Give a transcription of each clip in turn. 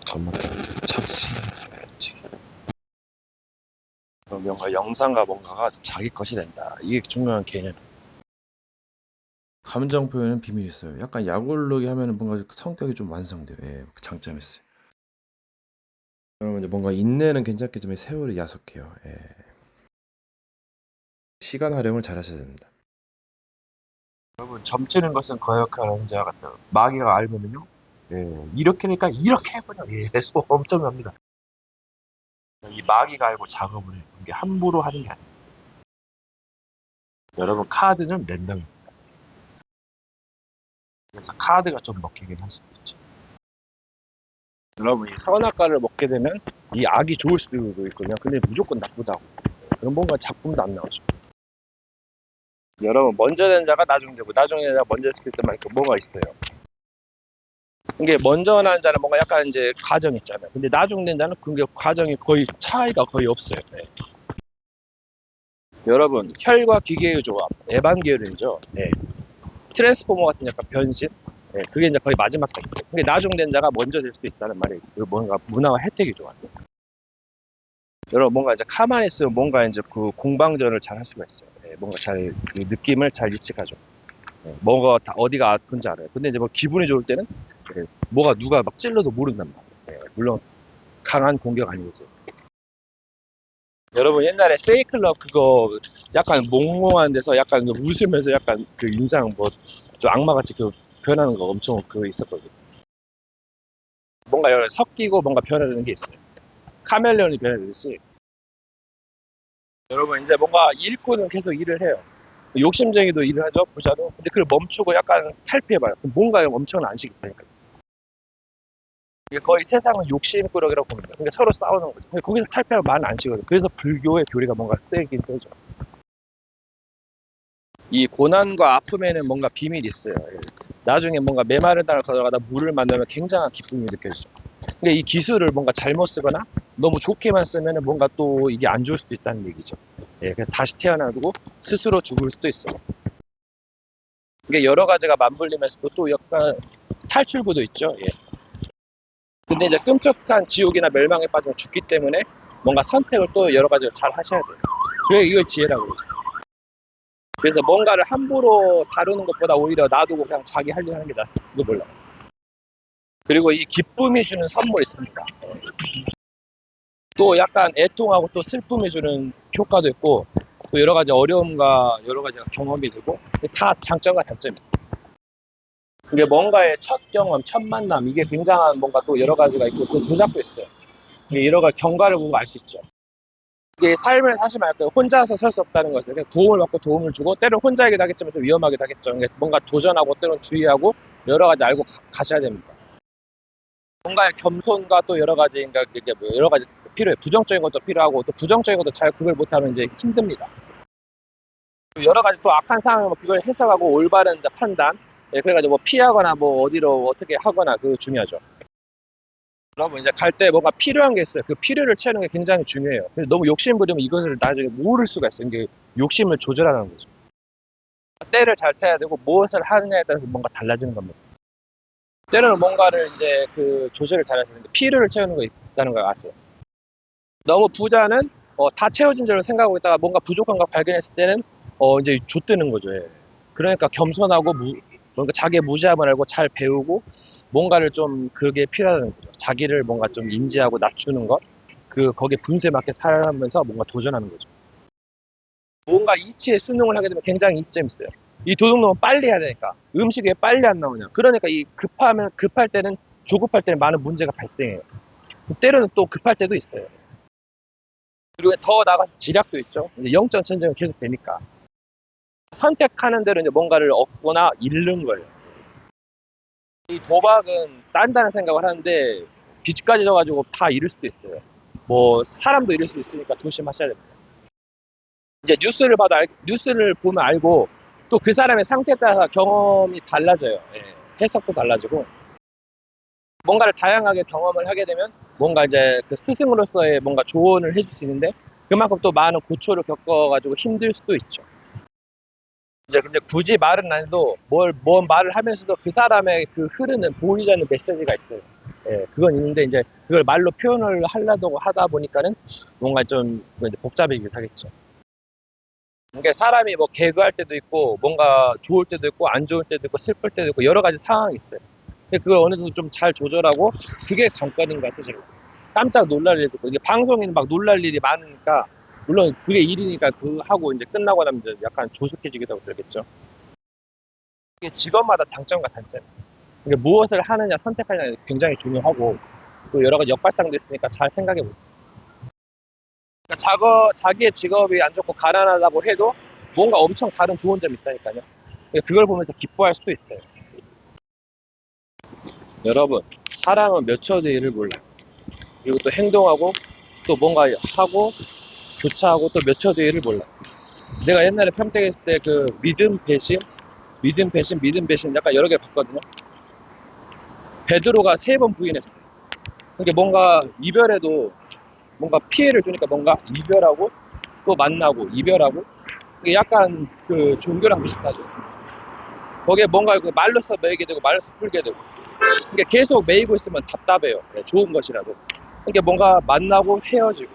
잠깐만. 착시. 뭔가 영상과 뭔가가 자기 것이 된다. 이게 중요한 개념. 감정 표현은 비밀이 있어요. 약간 약올르게 하면은 뭔가 성격이 좀 완성돼요. 예, 그 장점이 있어요. 그러면 이제 뭔가 인내는 괜찮겠지만 세월이 야속해요. 예. 시간 활용을 잘 하셔야 됩니다. 여러분, 점치는 것은 거역하는 자와 같다. 마귀가 알면은요, 예, 이렇게니까 이렇게 해버려. 예, 소 엄청납니다. 이 마귀가 알고 작업을 해요. 이게 함부로 하는 게 아니에요. 여러분, 카드는 랜덤입니다. 그래서 카드가 좀 먹히긴 할 수도 있죠. 여러분, 이 선악과를 먹게 되면 이 악이 좋을 수도 있거든요. 근데 무조건 나쁘다고. 그럼 뭔가 작품도 안 나오죠. 여러분, 먼저 된 자가 나중 되고, 나중에 된 자가 먼저 됐을 때만큼 뭐가 있어요. 이게 먼저 난 자는 뭔가 약간 이제 과정 있잖아요. 근데 나중 된 자는 그게 과정이 거의 차이가 거의 없어요. 네. 여러분, 혈과 기계의 조합, 에반게리온이죠. 네. 트랜스포머 같은 약간 변신. 네. 그게 이제 거의 마지막 단계. 근데 나중 된 자가 먼저 될 수도 있다는 말이 뭔가 문화와 혜택이 좋아요. 여러분, 뭔가 이제 가만히 있으면 뭔가 이제 그 공방전을 잘 할 수가 있어요. 네. 뭔가 잘, 그 느낌을 잘 예측하죠. 네. 뭐가 다 어디가 아픈지 알아요. 근데 이제 뭐 기분이 좋을 때는 네. 뭐가 누가 막 찔러도 모른단 말이에요. 네. 물론 강한 공격 아니겠죠. 여러분 옛날에 세이클럽 그거 약간 몽롱한 데서 약간 웃으면서 약간 그 인상 뭐 좀 악마같이 그 변하는 거 엄청 그거 있었거든요. 뭔가 여러 섞이고 뭔가 변하는 게 있어요. 카멜레온이 변하듯이. 여러분 이제 뭔가 일꾼은 계속 일을 해요. 욕심쟁이도 일을 하죠, 부자도. 근데 그걸 멈추고 약간 탈피해봐요. 그럼 뭔가 엄청난 안식이 되니까. 이게 거의 세상은 욕심꾸러기라고 봅니다. 그러니까 서로 싸우는 거죠. 근데 거기서 탈피하면 많은 안식이거든요. 그래서 불교의 교리가 뭔가 세긴 세죠. 이 고난과 아픔에는 뭔가 비밀이 있어요. 예. 나중에 뭔가 메마른 땅을 걸어가다 물을 만나면 굉장한 기쁨이 느껴지죠. 근데 이 기술을 뭔가 잘못 쓰거나 너무 좋게만 쓰면 뭔가 또 이게 안 좋을 수도 있다는 얘기죠. 예, 그래서 다시 태어나고 스스로 죽을 수도 있어요. 이게 여러 가지가 맞물리면서도 또 약간 탈출구도 있죠. 예. 근데 이제 끔찍한 지옥이나 멸망에 빠지면 죽기 때문에 뭔가 선택을 또 여러 가지로 잘 하셔야 돼요. 그게 이걸 지혜라고 그러죠. 그래서 뭔가를 함부로 다루는 것보다 오히려 놔두고 그냥 자기 할 일 하는 게 낫을지도 몰라요. 그리고 이 기쁨이 주는 선물이 있습니다. 또 약간 애통하고 또 슬픔이 주는 효과도 있고 또 여러 가지 어려움과 여러 가지 경험이 되고 다 장점과 단점이 있어요. 이게 뭔가의 첫 경험, 첫 만남 이게 굉장한 뭔가 또 여러 가지가 있고 또 조작도 있어요. 이게 여러 가지 경과를 보고 알 수 있죠. 이게 삶을 사시면 알 거예요. 혼자서 설 수 없다는 것을 도움을 받고 도움을 주고 때론 혼자이기도 하겠지만 좀 위험하기도 하겠죠. 뭔가 도전하고 때론 주의하고 여러 가지 알고 가셔야 됩니다. 뭔가의 겸손과 또 여러 가지 그러니까 이게 뭐 여러 가지 필요해요. 부정적인 것도 필요하고 또 부정적인 것도 잘 구별 못하면 이제 힘듭니다. 여러 가지 또 악한 상황을 그걸 해석하고 올바른 이제 판단. 예, 그래가지고 뭐 피하거나 뭐 어디로 어떻게 하거나 그거 중요하죠. 여러분 이제 갈 때 뭔가 필요한 게 있어요. 그 필요를 채우는 게 굉장히 중요해요. 근데 너무 욕심 부리면 이것을 나중에 모를 수가 있어요. 이게 욕심을 조절하는 거죠. 때를 잘 타야 되고 무엇을 하느냐에 따라서 뭔가 달라지는 겁니다. 때로는 뭔가를 이제 그 조절을 잘 하시는데 필요를 채우는 거 있다는 걸 아세요. 너무 부자는 다 채워진 줄로 생각하고 있다가 뭔가 부족한 거 발견했을 때는 이제 좆되는 거죠. 예. 그러니까 겸손하고 뭔가 자기의 무지함을 알고 잘 배우고 뭔가를 좀 그게 필요하다는 거죠. 자기를 뭔가 좀 인지하고 낮추는 것, 거기에 분수에 맞게 살아가면서 뭔가 도전하는 거죠. 뭔가 이치에 순응을 하게 되면 굉장히 이점이 있어요. 이 도둑놈은 빨리 해야 되니까 음식이 왜 빨리 안 나오냐. 그러니까 이 급할 때는 조급할 때는 많은 문제가 발생해요. 때로는 또 급할 때도 있어요. 그리고 더 나가서 지략도 있죠. 영적 전쟁은 계속 되니까 선택하는 대로 이제 뭔가를 얻거나 잃는 거예요. 이 도박은 딴다는 생각을 하는데 빚까지 져가지고 다 잃을 수도 있어요. 뭐 사람도 잃을 수 있으니까 조심하셔야 됩니다. 이제 뉴스를 보면 알고 또 그 사람의 상태에 따라서 경험이 달라져요. 예, 해석도 달라지고 뭔가를 다양하게 경험을 하게 되면 뭔가 이제 그 스승으로서의 뭔가 조언을 해줄 수 있는데 그만큼 또 많은 고초를 겪어가지고 힘들 수도 있죠. 이제 근데 굳이 말은 안 해도 뭔 말을 하면서도 그 사람의 그 흐르는 보이지 않는 메시지가 있어요. 예, 그건 있는데 이제 그걸 말로 표현을 하려고 하다 보니까는 뭔가 좀 이제 복잡해지긴 하겠죠. 이게 사람이 뭐 개그할 때도 있고 뭔가 좋을 때도 있고 안 좋을 때도 있고 슬플 때도 있고 여러 가지 상황이 있어요. 근데 그걸 어느 정도 좀 잘 조절하고 그게 관건인 것 같아요. 제가. 깜짝 놀랄 일도 있고 이게 방송에는 막 놀랄 일이 많으니까 물론 그게 일이니까 그 하고 이제 끝나고 나면 이제 약간 조숙해지기도 하고 그러겠죠. 이게 직업마다 장점과 단점이 있어요. 이게 무엇을 하느냐 선택하느냐 굉장히 중요하고 또 여러 가지 역발상도 있으니까 잘 생각해 보세요. 그러니까 자기의 직업이 안 좋고 가난하다고 해도 뭔가 엄청 다른 좋은 점이 있다니까요. 그러니까 그걸 보면서 기뻐할 수도 있어요. 여러분, 사람은 몇 초 뒤를 몰라요. 그리고 또 행동하고 또 뭔가 하고 교차하고 또 몇 초 뒤를 몰라요. 내가 옛날에 평택했을 때 그 믿음, 배신, 믿음, 배신, 믿음, 배신 약간 여러 개 봤거든요. 베드로가 3번 부인했어요. 그게 뭔가 이별에도 뭔가 피해를 주니까 뭔가 이별하고 또 만나고 이별하고 그게 약간 그 종교랑 비슷하죠. 거기에 뭔가 그 말로써 매이게 되고 말로써 풀게 되고 이게 계속 매이고 있으면 답답해요. 네, 좋은 것이라도 이게 뭔가 만나고 헤어지고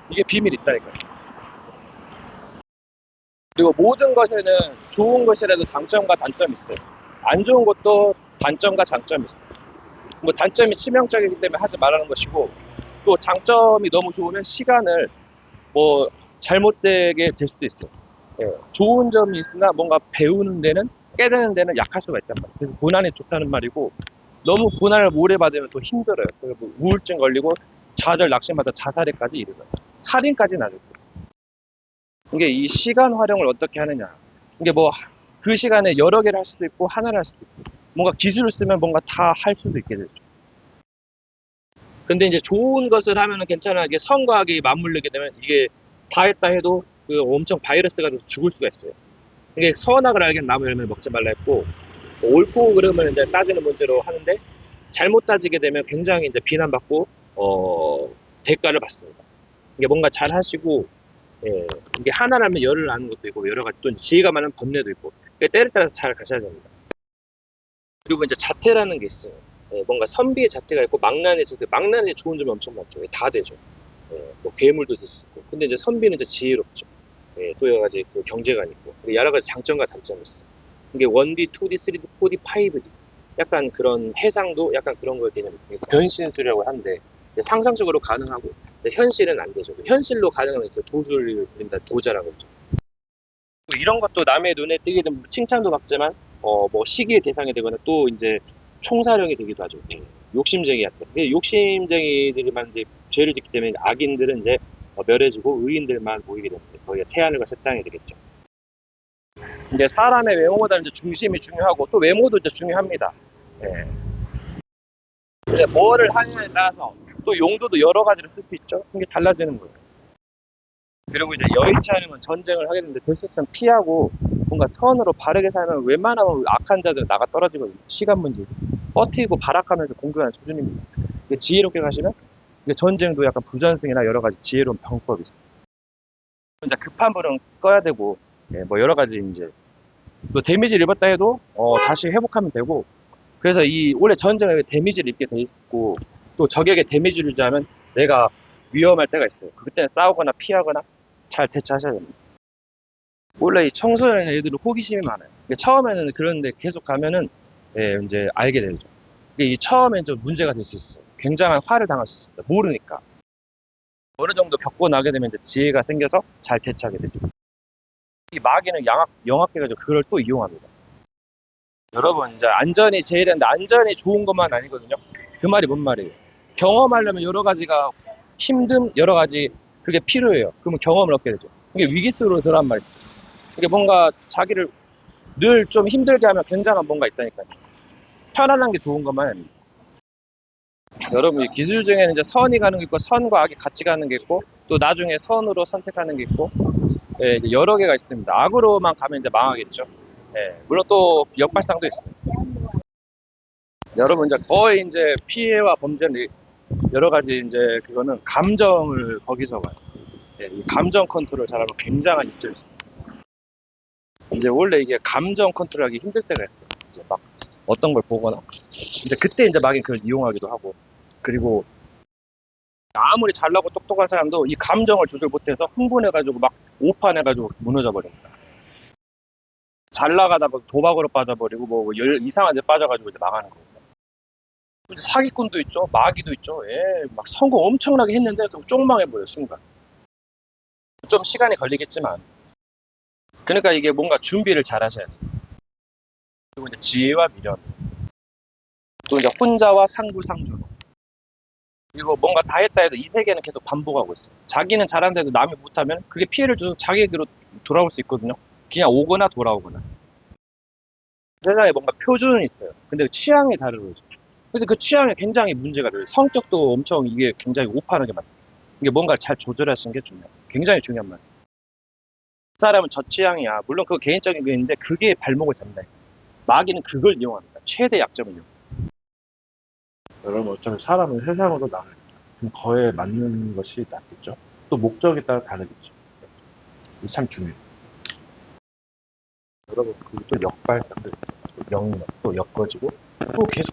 이게 비밀이 있다니까요. 그리고 모든 것에는 좋은 것이라도 장점과 단점이 있어요. 안 좋은 것도 단점과 장점이 있어요. 뭐 단점이 치명적이기 때문에 하지 말라는 것이고 또 장점이 너무 좋으면 시간을 뭐 잘못되게 될 수도 있어요. 예, 좋은 점이 있으나 뭔가 배우는 데는 깨닫는 데는 약할 수가 있단 말이에요. 그래서 고난이 좋다는 말이고 너무 고난을 오래 받으면 또 힘들어요. 그리고 뭐 우울증 걸리고 좌절, 낙심하다 자살에까지 이르고요. 살인까지는 아니고. 이게 이 시간 활용을 어떻게 하느냐. 이게 뭐 그 시간에 여러 개를 할 수도 있고 하나를 할 수도 있고 뭔가 기술을 쓰면 뭔가 다 할 수도 있게 되죠. 근데 이제 좋은 것을 하면은 괜찮아. 이게 선과학이 맞물리게 되면 이게 다 했다 해도 그 엄청 바이러스가 돼서 죽을 수가 있어요. 이게 선악을 알겠는 나무 열매를 먹지 말라 했고 옳고 그름을 이제 따지는 문제로 하는데 잘못 따지게 되면 굉장히 이제 비난받고 대가를 받습니다. 이게 뭔가 잘 하시고 예, 이게 하나라면 열을 아는 것도 있고 여러 가지 또 지혜가 많은 번뇌도 있고 때를 따라서 잘 가셔야 됩니다. 그리고 이제 자태라는 게 있어요. 예, 뭔가 선비의 자태가 있고 망나니의 자태, 망나니의 좋은 점이 엄청 많죠. 다 되죠. 예, 뭐 괴물도 될 수 있고. 근데 이제 선비는 이제 지혜롭죠. 예, 또 여러 가지 그 경제관이 있고 여러 가지 장점과 단점이 있어요. 이게 1D, 2D, 3D, 4D, 5D 약간 그런 해상도 약간 그런 걸 개념이 변신술이라고 하는데 상상적으로 가능하고 현실은 안 되죠. 현실로 가능하면 도술을 부린다 도자라고 했죠. 또 이런 것도 남의 눈에 띄게 되면 칭찬도 받지만 뭐 시기의 대상이 되거나 또 이제 총사령이 되기도 하죠. 예, 욕심쟁이한테. 욕심쟁이들만 이제 죄를 짓기 때문에 악인들은 이제 멸해지고 의인들만 모이게 됩니다. 거기에 새하늘과 새 땅이 되겠죠. 이제 사람의 외모보다는 이제 중심이 중요하고 또 외모도 이제 중요합니다. 예. 이제 뭐를 하느냐에 따라서 또 용도도 여러 가지를 쓸 수 있죠. 이게 달라지는 거예요. 그리고 이제 여의치 않으면 전쟁을 하게 되는데 될 수 있으면 피하고 뭔가 선으로 바르게 살면 웬만하면 악한 자들은 나가 떨어지거든요. 시간 문제. 버티고 발악하면서 공부하는 수준입니다. 지혜롭게 가시면 전쟁도 약간 부전승이나 여러 가지 지혜로운 방법이 있어요. 이제 급한 불은 꺼야 되고 예, 뭐 여러 가지 이제 또 데미지를 입었다 해도 다시 회복하면 되고 그래서 이 원래 전쟁에 데미지를 입게 돼 있고 또 적에게 데미지를 주자면 내가 위험할 때가 있어요. 그때는 싸우거나 피하거나 잘 대처하셔야 됩니다. 원래 이 청소년 애들은 호기심이 많아요. 처음에는 그런데 계속 가면은 예, 이제 알게 되죠. 이 처음엔 좀 문제가 될 수 있어요. 굉장한 화를 당할 수 있습니다. 모르니까. 어느 정도 겪고 나게 되면 이제 지혜가 생겨서 잘 대처하게 되죠. 이 마귀는 영악해가지고 그걸 또 이용합니다. 여러분 이제 안전이 제일인데 안전이 좋은 것만 아니거든요. 그 말이 뭔 말이에요? 경험하려면 여러 가지가 힘듦 여러 가지 그게 필요해요. 그러면 경험을 얻게 되죠. 이게 위기 속으로 들어간 말이죠. 이게 뭔가 자기를 늘 좀 힘들게 하면 굉장한 뭔가 있다니까요. 편안한 게 좋은 것만 아닙니다. 여러분 이 기술 중에는 이제 선이 가는 게 있고 선과 악이 같이 가는 게 있고 또 나중에 선으로 선택하는 게 있고 예, 이제 여러 개가 있습니다. 악으로만 가면 이제 망하겠죠. 예, 물론 또 역발상도 있어요. 여러분 이제 거의 이제 피해와 범죄는 여러 가지 이제 그거는 감정을 거기서 봐요. 예, 이 감정 컨트롤 잘하면 굉장한 이점이 있어요. 이제 원래 이게 감정 컨트롤하기 힘들 때가 있어요. 이제 막 어떤 걸 보거나 이제 그때 이제 막이 그걸 이용하기도 하고 그리고 아무리 잘나고 똑똑한 사람도 이 감정을 조절 못해서 흥분해가지고 막 오판해가지고 무너져 버립니다. 잘 나가다가 도박으로 빠져버리고 뭐 이상한 데 빠져가지고 이제 망하는 거예요. 사기꾼도 있죠, 마귀도 있죠. 예, 막 성공 엄청나게 했는데 또 쪽망해버려요, 순간. 좀 시간이 걸리겠지만. 그러니까 이게 뭔가 준비를 잘 하셔야 돼요. 그리고 이제 지혜와 미련. 또 이제 혼자와 상부상조로. 그리고 뭔가 다 했다 해도 이 세계는 계속 반복하고 있어요. 자기는 잘하는데도 남이 못하면 그게 피해를 줘서 자기에게로 돌아올 수 있거든요. 그냥 오거나 돌아오거나. 세상에 뭔가 표준은 있어요. 근데 취향이 다른 거죠. 그래서 그 취향에 굉장히 문제가 돼요. 성격도 엄청 이게 굉장히 오판하게 만들어요. 이게 뭔가 잘 조절하시는 게 중요해요. 굉장히 중요한 말이에요. 그 사람은 저 취향이야. 물론 그거 개인적인 게 있는데 그게 발목을 잡는 거예요. 마귀는 그걸 이용합니다. 최대 약점을 이용. 여러분 어차피 사람은 세상으로 나가요. 그럼 거에 맞는 것이 낫겠죠. 또 목적에 따라 다르겠죠. 이게 참 중요해요. 여러분 그리고 또 역발상들 영역 또 엮어지고 또 계속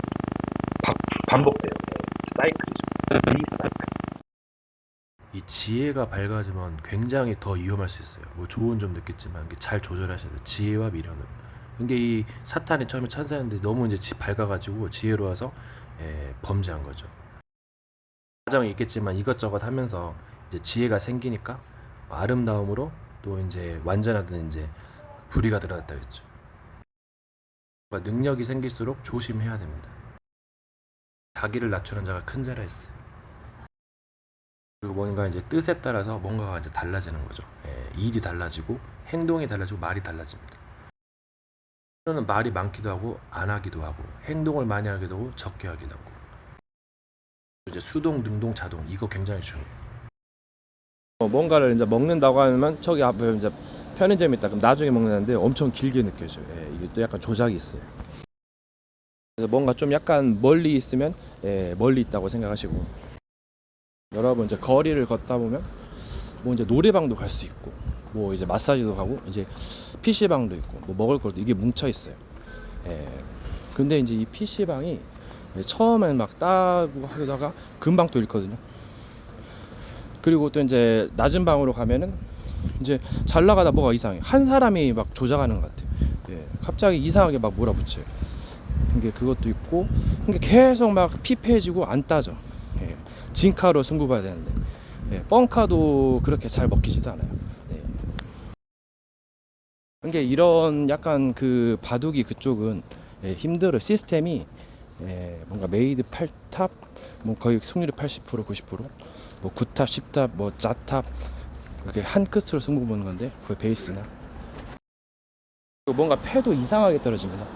반복돼요. 사이클이죠. 리사이클. 이 지혜가 밝아지면 굉장히 더 위험할 수 있어요. 뭐 좋은 점 느꼈지만 이게 잘 조절하셔야 돼요. 지혜와 미련으로. 이게 이 사탄이 처음에 천사였는데 너무 이제 밝아가지고 지혜로워서 범죄한 거죠. 과정이 있겠지만 이것저것 하면서 이제 지혜가 생기니까 아름다움으로 또 이제 완전하던 이제 불의가 드러났다고 했죠. 능력이 생길수록 조심해야 됩니다. 자기를 낮추는 자가 큰 자라 했어요. 그리고 뭔가 이제 뜻에 따라서 뭔가가 이제 달라지는 거죠. 일이 달라지고 행동이 달라지고 말이 달라집니다. 때로는 말이 많기도 하고 안 하기도 하고 행동을 많이 하기도 하고 적게 하기도 하고 이제 수동, 능동, 자동 이거 굉장히 중요해요. 뭔가를 이제 먹는다고 하면 저기 앞에 이제 편의점이 있다 그럼 나중에 먹는다는데 엄청 길게 느껴져요. 이게 또 약간 조작이 있어요. 그래서 뭔가 좀 약간 멀리 있으면 멀리 있다고 생각하시고 여러분 이제 거리를 걷다 보면 뭐 이제 노래방도 갈 수 있고 뭐 이제 마사지도 가고 이제 PC방도 있고 뭐 먹을 것도 이게 뭉쳐 있어요. 근데 이제 이 PC방이 처음엔 막 따고 하다가 금방 또 잃거든요. 그리고 또 이제 낮은 방으로 가면은 이제 잘 나가다 뭐가 이상해. 한 사람이 막 조작하는 것 같아요. 갑자기 이상하게 막 몰아붙여요. 이게 그것도 있고, 이게 계속 막 피폐해지고 안 따져. 진카로 승부 봐야 되는데, 뻥카도 그렇게 잘 먹히지도 않아요. 이게 이런 약간 그 바둑이 그쪽은 힘들어. 시스템이 뭔가 메이드 8탑, 뭐 거의 승률이 80%, 90%, 뭐 9탑, 10탑, 뭐 짜탑 이렇게 한 끝으로 승부 보는 건데 그게 베이스나. 뭔가 패도 이상하게 떨어집니다.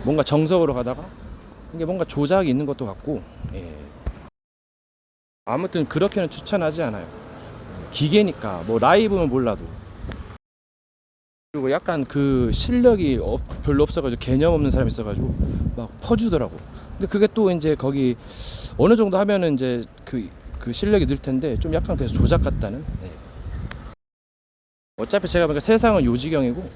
뭔가 정석으로 가다가 이게 뭔가 조작이 있는 것도 같고. 아무튼 그렇게는 추천하지 않아요. 기계니까 뭐 라이브는 몰라도. 그리고 약간 그 실력이 별로 없어가지고 개념 없는 사람이 있어가지고 막 퍼주더라고. 근데 그게 또 이제 거기 어느 정도 하면은 이제 그 실력이 늘 텐데 좀 약간 그래서 조작 같다는. 어차피 제가 보니까 세상은 요지경이고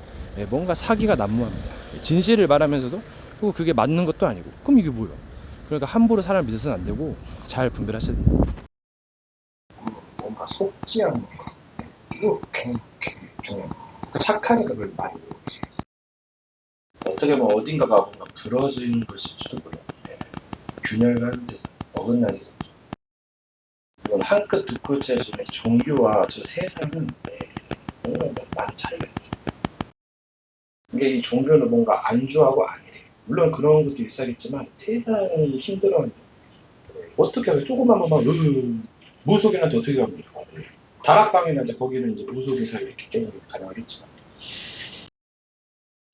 뭔가 사기가 난무합니다. 진실을 말하면서도 그리고 그게 맞는 것도 아니고 그럼 이게 뭐야? 그러니까 함부로 사람을 믿어서는 안 되고 잘 분별하셔야 됩니다. 뭔가 속지 않는 거. 이거 굉장히 착하니까 그걸 많이 보지. 어떻게 보면 어딘가가 뭔가 부러진 것일지도 몰라요. 균열을 하는 데서 어긋나는 데서 이건 한 끗 두 끗의 종교와 저 세상은 너무 많은 차이가 있어요. 이게 이 종교는 뭔가 안주하고 아니래. 물론 그런 것도 있어야겠지만 세상이 힘들어하는 어떻게 하면 조그만 것만 무속인한테 어떻게 합니까? 다락방이나 이제 거기는 이제 무속인사 이렇게 게임이 가능하겠지만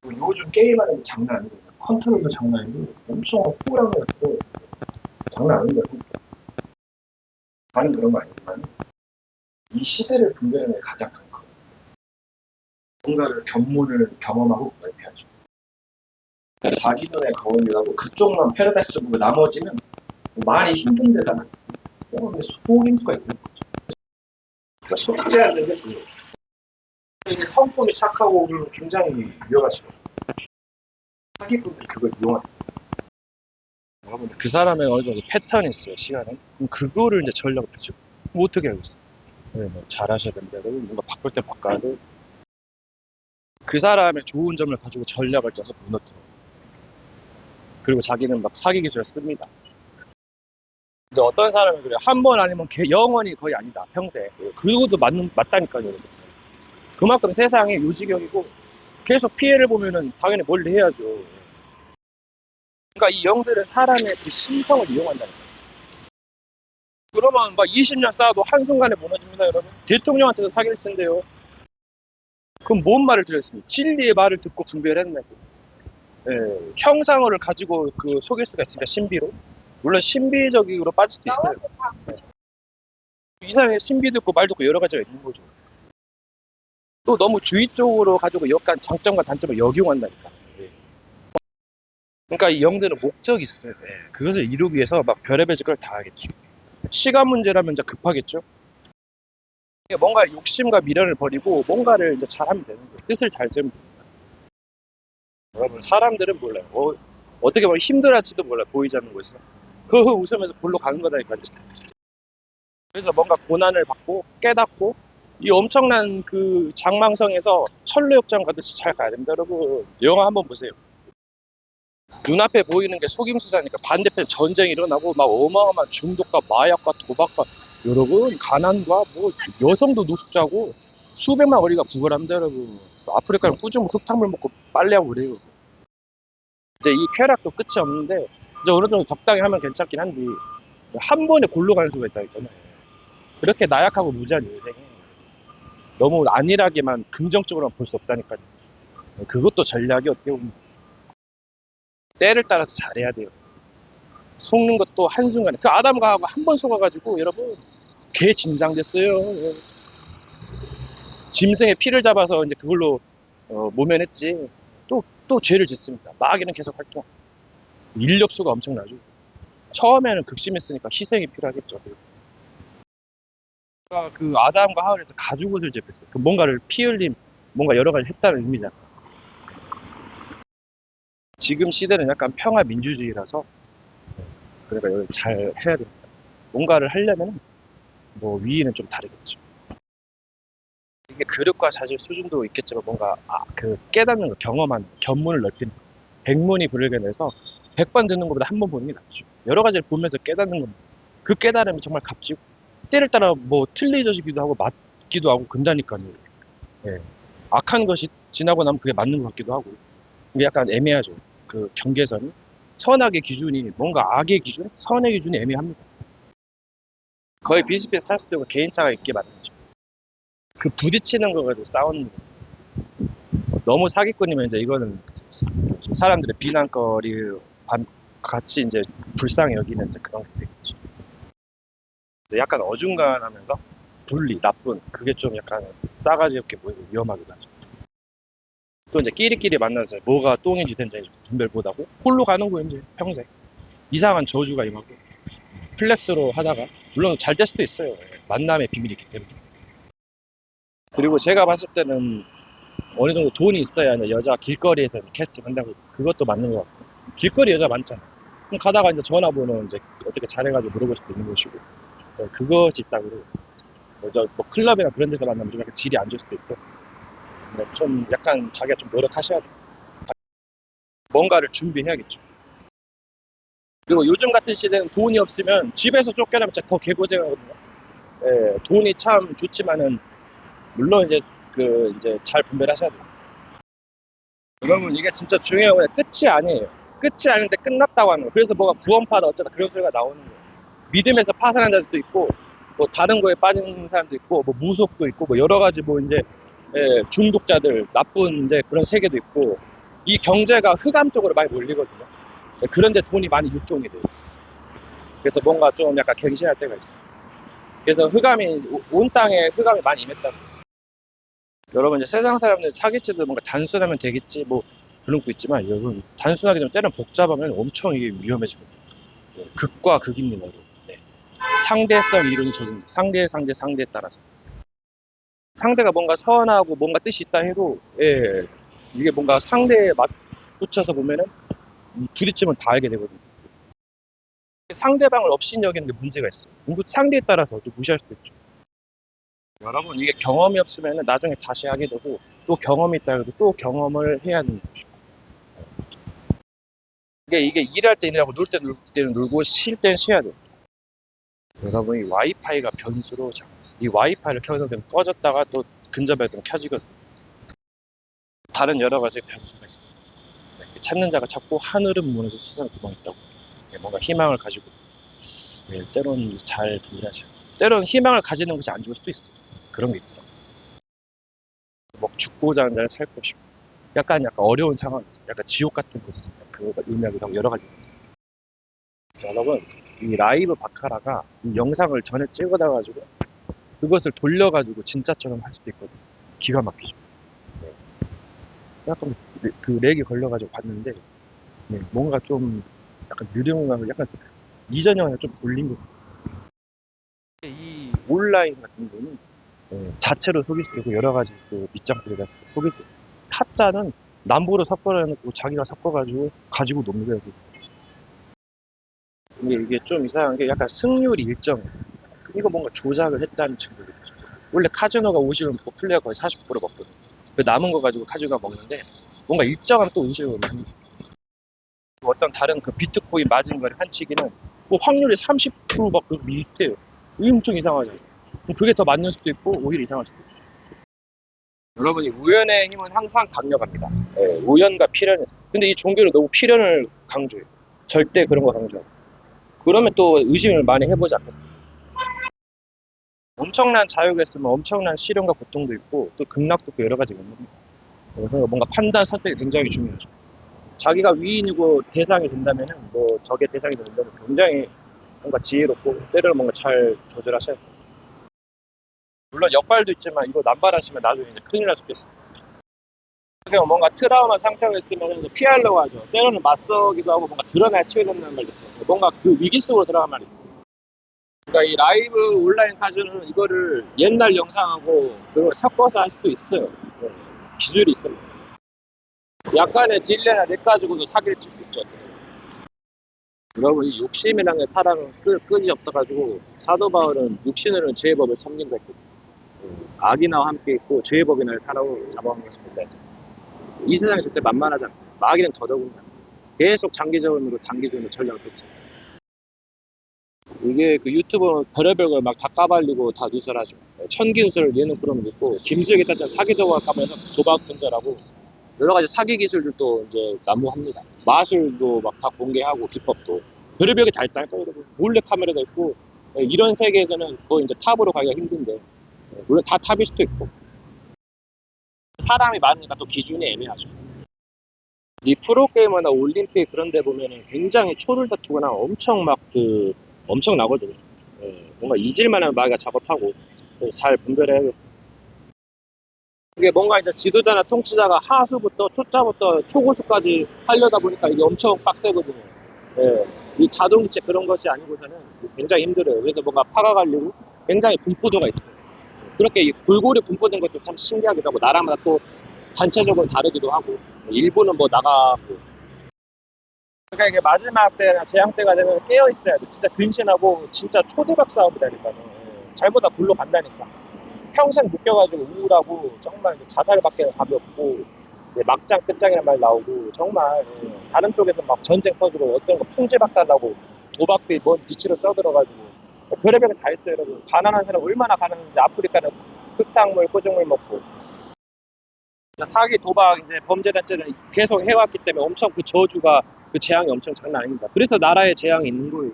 요즘 게임하는 게 장난 아니거든요. 컨트롤도 장난 아니고 엄청 호랑이같고 장난 아닌데 나는 그런 거 아니지만 이 시대를 분별하는 게 가장 큰 거. 뭔가를 견문을 경험하고 발표하죠. 자기 눈에 거울이라고 그쪽만 패러다이스 보고 나머지는 많이 힘든 데다가 속임수가 있는 거죠. 그러니까 속지 않는 게 중요해요. 이게 성품이 착하고 굉장히 위험하시고 사기꾼들이 그걸 이용합니다. 근데 그 사람의 어느 정도 패턴이 있어요, 시간은. 그럼 그거를 이제 전략을 펼치고. 뭐 어떻게 하겠어? 네, 뭐 잘하셔야 된다. 뭔가 바꿀 때 바꿔야 돼. 그 사람의 좋은 점을 가지고 전략을 짜서 무너뜨려. 그리고 자기는 막 사기 기술을 씁니다. 근데 어떤 사람은 그래요. 한 번 아니면 영원히 거의 아니다. 평생. 그것도 맞다니까요. 여러분. 그만큼 세상이 요지경이고 계속 피해를 보면은 당연히 멀리 해야죠. 그러니까 이 영들은 사람의 그 심성을 이용한다니까. 그러면 막 20년 쌓아도 한순간에 무너집니다, 여러분. 대통령한테도 사기를 친대요. 그럼 뭔 말을 들었습니까? 진리의 말을 듣고 분별을 했네. 예, 형상어를 가지고 그 속일 수가 있으니까 신비로. 물론 신비적으로 빠질 수도 있어요. 예. 이상하게 신비 듣고 말 듣고 여러 가지가 있는 거죠. 또 너무 주의적으로 가지고 약간 장점과 단점을 역용한다니까. 예. 그러니까 이 영들은 목적이 있어요. 예. 그것을 이루기 위해서 막 별의별 짓을 다 하겠죠. 시간 문제라면 이제 급하겠죠. 뭔가 욕심과 미련을 버리고 뭔가를 이제 잘하면 되는 거예요. 뜻을 잘 들면 됩니다. 여러분, 사람들은 몰라요. 어떻게 보면 힘들할지도 몰라요. 보이지 않는 곳에서. 그 웃으면서 불로 가는 거다니까요. 그래서 뭔가 고난을 받고 깨닫고 이 엄청난 그 장망성에서 천루역장 가듯이 잘 가야 됩니다. 여러분, 영화 한번 보세요. 눈앞에 보이는 게 속임수다니까 반대편 전쟁이 일어나고 막 어마어마한 중독과 마약과 도박과 여러분 가난과 뭐 여성도 노숙자고 수백만 어리가 구걸합니다. 여러분, 아프리카는 꾸준히 흙탕물 먹고 빨래하고 그래요. 이제 이 쾌락도 끝이 없는데 이제 어느 정도 적당히 하면 괜찮긴 한데 한 번에 골로 가는 수가 있다니까요. 그렇게 나약하고 무지한 인생에 너무 안일하게만 긍정적으로만 볼 수 없다니까요. 그것도 전략이 어떻게 보면 때를 따라서 잘해야 돼요. 속는 것도 한순간에. 그 아담과 하고 한 번 속아가지고 여러분 개 진상됐어요. 짐승의 피를 잡아서 이제 그걸로 모면했지. 또 죄를 짓습니다. 마귀는 계속 활동. 인력수가 엄청나죠. 처음에는 극심했으니까 희생이 필요하겠죠. 그러니까 그 아담과 하울에서 가죽옷을 제꼈어요. 그 뭔가를 피 흘림, 뭔가 여러 가지 했다는 의미잖아. 지금 시대는 약간 평화 민주주의라서 그러니까 이걸 잘 해야 됩니다. 뭔가를 하려면 뭐 위에는 좀 다르겠죠. 이게 그릇과 자질 수준도 있겠지만 뭔가 그 깨닫는 거, 경험하는 거, 견문을 넓히는 거. 백문이 불여일견해서 100번 듣는 것보다 한 번 보는 게 낫죠. 여러 가지를 보면서 깨닫는 겁니다. 그 깨달음이 정말 값지고 때를 따라 뭐 틀리져지기도 하고 맞기도 하고 근다니까요. 예. 악한 것이 지나고 나면 그게 맞는 것 같기도 하고 이게 약간 애매하죠. 그 경계선이 선악의 기준이 뭔가 악의 기준, 선의 기준이 애매합니다. 거의 비슷비슷할 수도 있고 개인차가 있게 만들죠. 그 부딪히는 거 가지고 싸우는 거. 너무 사기꾼이면 이제 이거는 사람들의 비난거리 같이 이제 불쌍히 여기는 이제 그런 게 되겠죠. 약간 어중간하면서 분리, 나쁜 그게 좀 약간 싸가지 없게 보이고 위험하기도 하죠. 또 이제 끼리끼리 만나서 뭐가 똥인지 된장인지 분별 못하고 홀로 가는 거예요 이제 평생. 이상한 저주가 임하고 플렉스로 하다가 물론 잘 될 수도 있어요. 예, 만남의 비밀이기 때문에. 그리고 제가 봤을 때는 어느 정도 돈이 있어야 여자 길거리에서 캐스팅 한다고 그것도 맞는 것 같고 길거리 여자 많잖아. 그럼 가다가 이제 전화번호 이제 어떻게 잘해가지고 물어볼 수도 있는 것이고 그것이 있다고 뭐 클럽이나 그런 데서 만나면 좀 약간 질이 안 좋을 수도 있고 좀 약간 자기가 좀 노력하셔야 돼. 뭔가를 준비해야겠죠. 그리고 요즘 같은 시대는 돈이 없으면 집에서 쫓겨나면 진짜 더 개고생하거든요. 예, 돈이 참 좋지만은 물론 이제 이제 잘 분별하셔야 돼요. 여러분 이게 진짜 중요한 건 끝이 아니에요. 끝이 아닌데 끝났다고 하는 거예요. 그래서 뭐가 구원파다 어쩌다 그런 소리가 나오는 거예요. 믿음에서 파산한 자들도 있고 뭐 다른 거에 빠진 사람도 있고 뭐 무속도 있고 뭐 여러 가지 뭐 이제 중독자들 나쁜 이제 그런 세계도 있고 이 경제가 흑암 쪽으로 많이 몰리거든요. 그런데 돈이 많이 유통이 돼요. 그래서 뭔가 좀 약간 갱신할 때가 있어요. 그래서 온 땅에 흑암이 많이 임했다고. 여러분 이제 세상 사람들 사기치도 뭔가 단순하면 되겠지 뭐 그런 거 있지만 여러분 단순하게 좀 때는 복잡하면 엄청 이게 위험해지거든요. 극과 극입니다. 여러분. 네. 상대성 이론이 적용돼. 상대에 따라서. 상대가 뭔가 선하고 뭔가 뜻이 있다 해도 예, 이게 뭔가 상대에 맞붙여서 보면은 부딪히면 다 알게 되거든요. 상대방을 업신여기는 게 문제가 있어요. 상대에 따라서 또 무시할 수도 있죠. 여러분, 이게 경험이 없으면 나중에 다시 하게 되고, 또 경험이 있다 해도 또 경험을 해야 되는 거죠. 이게 일할 때 일하고 놀 때는 놀고 쉴 땐 쉬어야 돼요. 여러분, 이 와이파이가 변수로 작용했어요. 이 와이파이를 켜서 되면 꺼졌다가 또 근접해서 되면 켜지거든요. 다른 여러 가지 변수가 있어요. 찾는 자가 찾고 하늘은 무너져 세상에 구멍있다고. 뭔가 희망을 가지고 때로는 잘 분별하셔야 돼요. 때로는 희망을 가지는 것이 안 좋을 수도 있어요. 그런 게 있더라고요. 뭐 죽고자 하는 자는 살 것이고 약간 어려운 상황이죠. 약간 지옥 같은 곳에서 그 의미하기도 하고 여러 가지. 여러분, 이 라이브 바카라가 이 영상을 전에 찍어놔가지고 그것을 돌려가지고 진짜처럼 할 수도 있거든요. 기가 막히죠. 네. 약간 그 렉이 걸려가지고 봤는데 뭔가 좀 약간 느려운 약간 이전 영상을 좀 돌린 것 같아요. 이 온라인 같은 경우는 자체로 소개시키고 여러 가지 그 밑장들에다 소개시키고 타짜는 남부로 섞어놓고 자기가 섞어가지고 가지고 놉니다. 이게 좀 이상한 게 약간 승률이 일정. 이거 뭔가 조작을 했다는 증거가 있죠. 원래 카지노가 50은 플레이가 거의 40% 먹거든요. 그 남은 거 가지고 카지노가 먹는데 뭔가 일정한 또 의식을 합니다. 어떤 다른 그 비트코인 마진거리 한치기는 뭐 확률이 30%막 그 밑에요. 이게 엄청 이상하죠. 그게 더 맞는 수도 있고 오히려 이상할 수도 있고. 여러분이 우연의 힘은 항상 강력합니다. 우연과 필연했어. 근데 이 종교는 너무 필연을 강조해요. 절대 그런 거 강조하고. 그러면 또 의심을 많이 해보지 않겠어요. 엄청난 자유가 있으면 엄청난 시련과 고통도 있고 또 극락도 있고 여러 가지가 있는 거예요. 그래서 뭔가 판단 선택이 굉장히 중요하죠. 자기가 위인이고 대상이 된다면은 뭐 적의 대상이 된다면 굉장히 뭔가 지혜롭고 때로는 뭔가 잘 조절하셔야 돼요. 물론 역발도 있지만 이거 남발하시면 나중에 이제 큰일 날 수도 있어요. 그냥 뭔가 트라우마 상처가 있으면 피하려고 하죠. 때로는 맞서기도 하고 뭔가 드러나야 치유된다는 말도 있어요. 뭔가 그 위기 속으로 들어간 말이 있어요. 그러니까 이 라이브 온라인 카지노는 이거를 옛날 영상하고 그걸 섞어서 할 수도 있어요. 기술이 있습니다. 약간의 딜레나 렉 가지고도 사기를 칠 수 있죠. 여러분, 이 욕심이라는 게 사람은 끈이 없어가지고 사도 바울은 육신으로는 죄의 법을 섬긴 거 했거든요. 악이나와 함께 있고 죄의 법이나 살아온 잡아온 것을 본다 했어요. 이 세상이 절대 만만하지 않고 마귀는 더더군다나 계속 장기적으로 단기적으로 전략을 펼쳐요. 이게 그 유튜브 별의별 걸 막 다 까발리고 다 누설하죠. 천기누설 예능 프로그램도 있고 김수혁이 따뜻한 사기도가 까면서 도박 분절하고 여러 가지 사기 기술들도 이제 난무합니다. 마술도 막 다 공개하고 기법도 별의별 게 다 있다니까 여러분. 몰래 카메라도 있고 이런 세계에서는 거의 이제 탑으로 가기가 힘든데 물론 다 탑일 수도 있고 사람이 많으니까 또 기준이 애매하죠. 이 프로게이머나 올림픽 그런 데 보면은 굉장히 초를 다투거나 엄청 나거든요. 뭔가 잊을만한 마귀가 작업하고 잘 분별해야겠어요. 이게 뭔가 이제 지도자나 통치자가 하수부터 초짜부터 초고수까지 하려다 보니까 이게 엄청 빡세거든요. 이 자동이체 그런 것이 아니고서는 굉장히 힘들어요. 그래서 뭔가 파가 갈리고 굉장히 분포도가 있어요. 그렇게 이 골고루 분포된 것도 참 신기하기도 하고 나라마다 또 단체적으로 다르기도 하고 일부는 뭐 나가고 그러니까 이게 마지막 때나 재앙 때가 되면 깨어 있어야 돼. 진짜 근신하고 진짜 초대박 싸움이라니까요. 잘보다 굴러 간다니까. 평생 묶여가지고 우울하고 정말 자살밖에 답이 없고 막장 끝장이란 말 나오고 정말 다른 쪽에서 막 전쟁 터지고 어떤 거 풍제박살나고 도박비 뭔 비치로 떠들어가지고 별의별 게 다 있어요 여러분. 가난한 사람 얼마나 가난한지 아프리카는 흙탕물 꼬정물 먹고 사기 도박 이제 범죄단체는 계속 해왔기 때문에 엄청 그 저주가 그 재앙이 엄청 장난 아닙니다. 그래서 나라에 재앙이 있는 거예요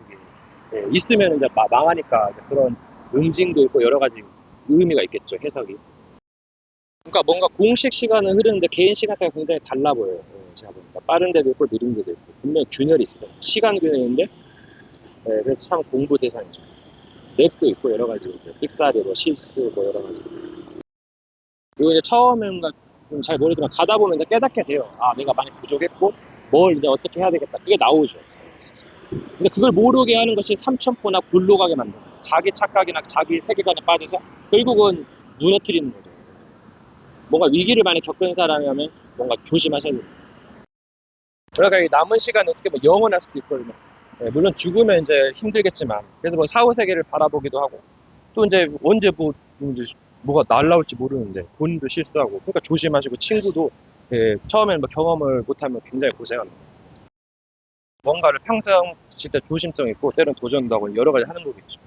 이게. 있으면 이제 망하니까 이제 그런 응징도 있고 여러 가지 의미가 있겠죠 해석이. 그러니까 뭔가 공식 시간은 흐르는데 개인 시간대가 굉장히 달라 보여요. 제가 보니까 빠른 데도 있고 느린 데도 있고 분명히 균열이 있어요. 시간 균열인데 그래서 참 공부 대상이죠. 랩도 있고 여러 가지 삑사리 뭐 실수 뭐 여러 가지. 그리고 이제 처음엔 좀 잘 모르지만 가다 보면 이제 깨닫게 돼요. 아 내가 많이 부족했고 뭘 이제 어떻게 해야 되겠다. 그게 나오죠. 근데 그걸 모르게 하는 것이 삼천포나 굴로 가게 만들어요. 자기 착각이나 자기 세계관에 빠져서 결국은 무너뜨리는 거죠. 뭔가 위기를 많이 겪은 사람이라면 뭔가 조심하셔야 돼요. 그러니까 이 남은 시간 어떻게 보면 영원할 수도 있거든요. 예, 물론 죽으면 이제 힘들겠지만, 그래도 뭐 사후세계를 바라보기도 하고, 또 이제 언제 이제 뭐가 날라올지 모르는데, 본인도 실수하고, 그러니까 조심하시고, 친구도, 예, 처음에는 뭐 경험을 못하면 굉장히 고생합니다. 뭔가를 평생 진짜 조심성 있고, 때론 도전도 하고, 여러 가지 하는 거겠죠.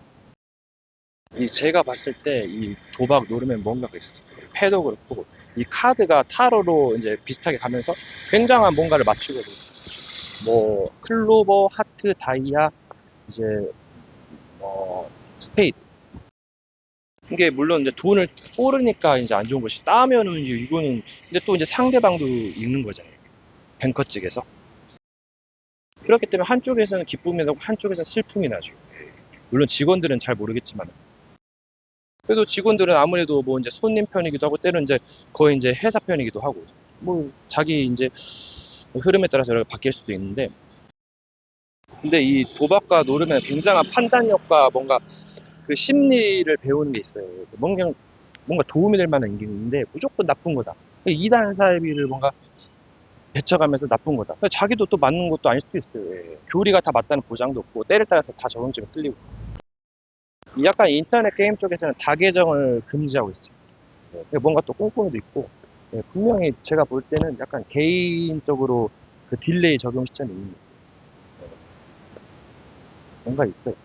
이 제가 봤을 때, 이 도박 노름엔 뭔가가 있어요. 패도 그렇고, 이 카드가 타로로 이제 비슷하게 가면서 굉장한 뭔가를 맞추거든요. 뭐, 클로버, 하트, 다이아, 이제, 스페이드. 이게 물론 이제 돈을 꼬르니까 이제 안 좋은 것이 따면은 이제 이거는 근데 또 이제 상대방도 있는 거잖아요. 뱅커 측에서. 그렇기 때문에 한쪽에서는 기쁨이 나고 한쪽에서는 슬픔이 나죠. 물론 직원들은 잘 모르겠지만. 그래도 직원들은 아무래도 뭐 이제 손님 편이기도 하고 때는 이제 거의 이제 회사 편이기도 하고 뭐 자기 이제 흐름에 따라서 여러 바뀔 수도 있는데 근데 이 도박과 노름에 굉장한 판단력과 뭔가 그 심리를 배우는 게 있어요. 뭔가 도움이 될 만한 게 있는데 무조건 나쁜 거다. 2단 사이비를 뭔가 배쳐가면서 나쁜 거다. 자기도 또 맞는 것도 아닐 수도 있어요. 예. 교리가 다 맞다는 보장도 없고 때를 따라서 다 적응증이 틀리고. 약간 인터넷 게임 쪽에서는 다계정을 금지하고 있어요. 예. 뭔가 또 꼼꼼이도 있고 예. 분명히 제가 볼 때는 약간 개인적으로 그 딜레이 적용 시점이 있는 거예요. 뭔가 있어요.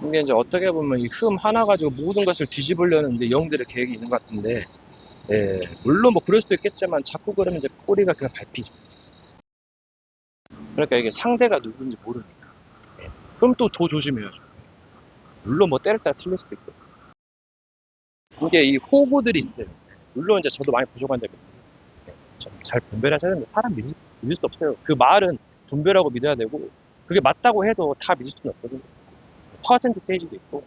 이게 이제 어떻게 보면 이 흠 하나 가지고 모든 것을 뒤집으려는데 영들의 계획이 있는 것 같은데 예, 물론 뭐 그럴 수도 있겠지만 자꾸 그러면 이제 꼬리가 그냥 밟히죠. 그러니까 이게 상대가 누군지 모르니까. 예. 그럼 또 더 조심해야죠. 물론 뭐 때를 따라 틀릴 수도 있고. 이게 이 호구들이 있어요. 물론 이제 저도 많이 부족한 점이 있는데 좀 잘 분별해야 되는데 사람 믿을 수 없어요. 그 말은 분별하고 믿어야 되고 그게 맞다고 해도 다 믿을 수는 없거든요. 퍼센티테이지도 있고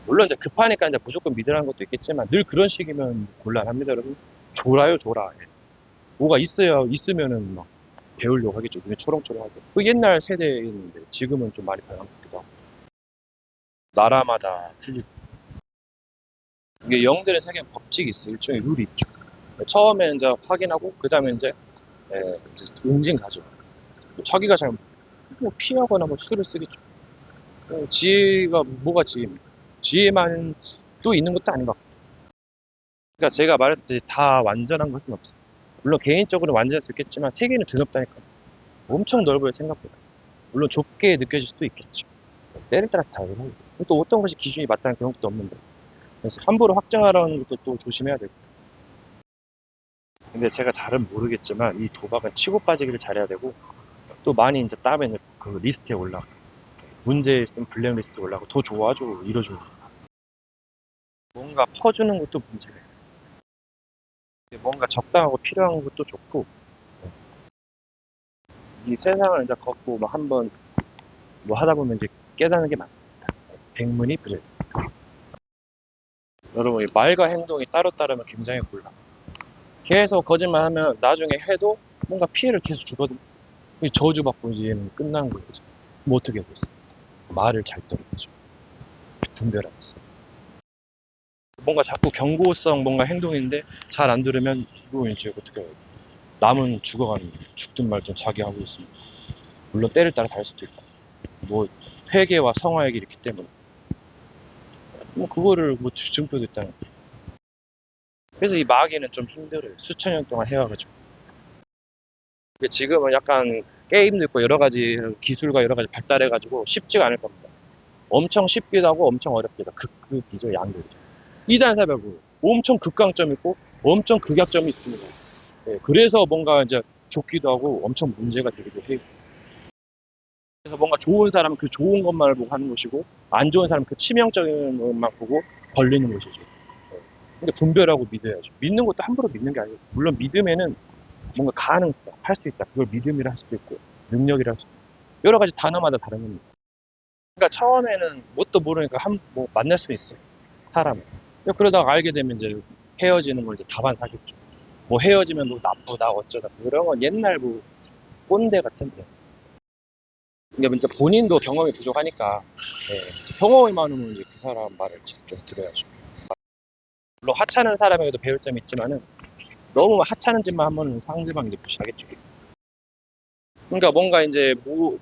물론 이제 급하니까 이제 무조건 믿으라는 것도 있겠지만 늘 그런 식이면 곤란합니다, 여러분. 졸아요, 졸아. 예. 뭐가 있으면은 막 배우려고 하겠죠. 눈에 초롱초롱하게. 그 옛날 세대였는데 지금은 좀 많이 변한 것 같기도 하고. 나라마다 틀리고. 이게 영들의 세계는 법칙이 있어요. 일종의 룰이 있죠. 처음에 이제 확인하고 그 다음에 이제 응징 가죠. 자기가 뭐 피하거나 뭐 수를 쓰겠죠. 지혜가 뭐가 지혜입니까? 지혜만 또 있는 것도 아닌 것 같고. 그러니까 제가 말했듯이 다 완전한 것은 없어요. 물론 개인적으로 완전할 수 있겠지만 세계는 드럽다니까. 엄청 넓어요 생각보다. 물론 좁게 느껴질 수도 있겠죠. 때를 따라서 다르고 또 어떤 것이 기준이 맞다는 그런 것도 없는데 그래서 함부로 확정하라는 것도 또 조심해야 되고 근데 제가 잘은 모르겠지만 이 도박은 치고 빠지기를 잘해야 되고 또 많이 이제 따면 그 리스트에 올라가 문제 있으면 블랙리스트에 올라가고 더 좋아져 이뤄주는 뭔가 퍼주는 것도 문제가 있어 뭔가 적당하고 필요한 것도 좋고 이 세상을 이제 걷고 뭐 한번 뭐 하다 보면 이제 깨닫는 게 많다 백문이 불여 여러분 이 말과 행동이 따로 따르면 굉장히 곤란 계속 거짓말하면 나중에 해도 뭔가 피해를 계속 주거든. 저주받고 이제 얘는 끝난 거예요. 뭐 어떻게 하고 있어? 말을 잘 떨어야죠. 분별하고 있어. 뭔가 자꾸 경고성 뭔가 행동인데 잘 안 들으면 이거 이제 어떻게 해요? 남은 죽어가는 거예요. 죽든 말든 자기 하고 있으면 물론 때를 따라 다를 수도 있고 뭐 회개와 성화액이 있기 때문에 뭐 그거를 뭐 증표도 있다는 거예요. 그래서 이 마귀는 좀 힘들어요. 수천 년 동안 해와가지고. 근데 지금은 약간 게임도 있고 여러 가지 기술과 여러 가지 발달해가지고 쉽지가 않을 겁니다. 엄청 쉽기도 하고 엄청 어렵기도 하고 극이죠 양극이죠. 2단 사별부 엄청 극강점 있고 엄청 극약점이 있습니다. 예, 그래서 뭔가 이제 좋기도 하고 엄청 문제가 되기도 해요. 그래서 뭔가 좋은 사람은 그 좋은 것만을 보고 하는 것이고 안 좋은 사람은 그 치명적인 것만 보고 걸리는 것이죠. 예. 근데 분별하고 믿어야죠. 믿는 것도 함부로 믿는 게 아니고 물론 믿음에는 뭔가 가능성, 할 수 있다. 그걸 믿음이라 할 수도 있고 능력이라 할 수도 있고 여러 가지 단어마다 다른 겁니다. 그러니까 처음에는 뭣도 모르니까 뭐 만날 수 있어요. 사람을. 그러다가 알게 되면 이제 헤어지는 걸 이제 다반 사겠죠. 뭐 헤어지면 뭐 나쁘다 어쩌다 그런 건 옛날 뭐 꼰대 같은데. 근데 이제 본인도 경험이 부족하니까 예, 경험이 많으면 이제 그 사람 말을 좀 들어야죠. 물론 하찮은 사람에게도 배울 점이 있지만은 너무 하찮은 짓만 하면 상대방이 이제 무시하겠죠. 그러니까 뭔가 이제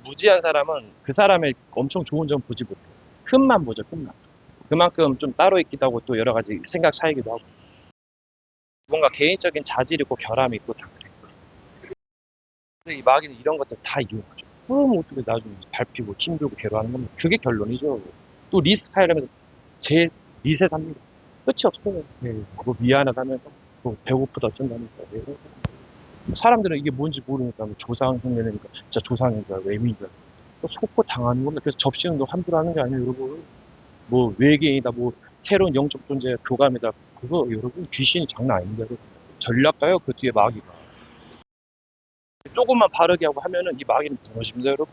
무지한 사람은 그 사람의 엄청 좋은 점 보지 못해. 흠만 보죠, 흠만. 그만큼 좀 따로 있기도 하고 또 여러 가지 생각 차이기도 하고. 뭔가 개인적인 자질이 있고 결함이 있고 다 그래. 근데 이 마귀는 이런 것들 다 이용하죠. 그럼 어떻게 나중에 밟히고 힘들고 괴로워하는 겁니까? 그게 결론이죠. 또 리스크 하려면서 제 리셋합니다. 끝이 없어요. 네, 뭐 미안하다면서, 뭐 배고프다 어쩐다면서. 네. 사람들은 이게 뭔지 모르니까 뭐 조상 흉내내니까 진짜 조상인 줄 알고 애미인 줄 알고 또 속고 당하는 겁니다. 그래서 접신운동 함부로 하는 게 아니에요, 여러분. 뭐 외계인이다, 뭐 새로운 영적 존재 교감이다. 그거 여러분 귀신이 장난 아닙니다, 여러분. 전략가요, 그 뒤에 마귀가. 조금만 바르게 하고 하면은 이 마귀는 무너집니다, 여러분.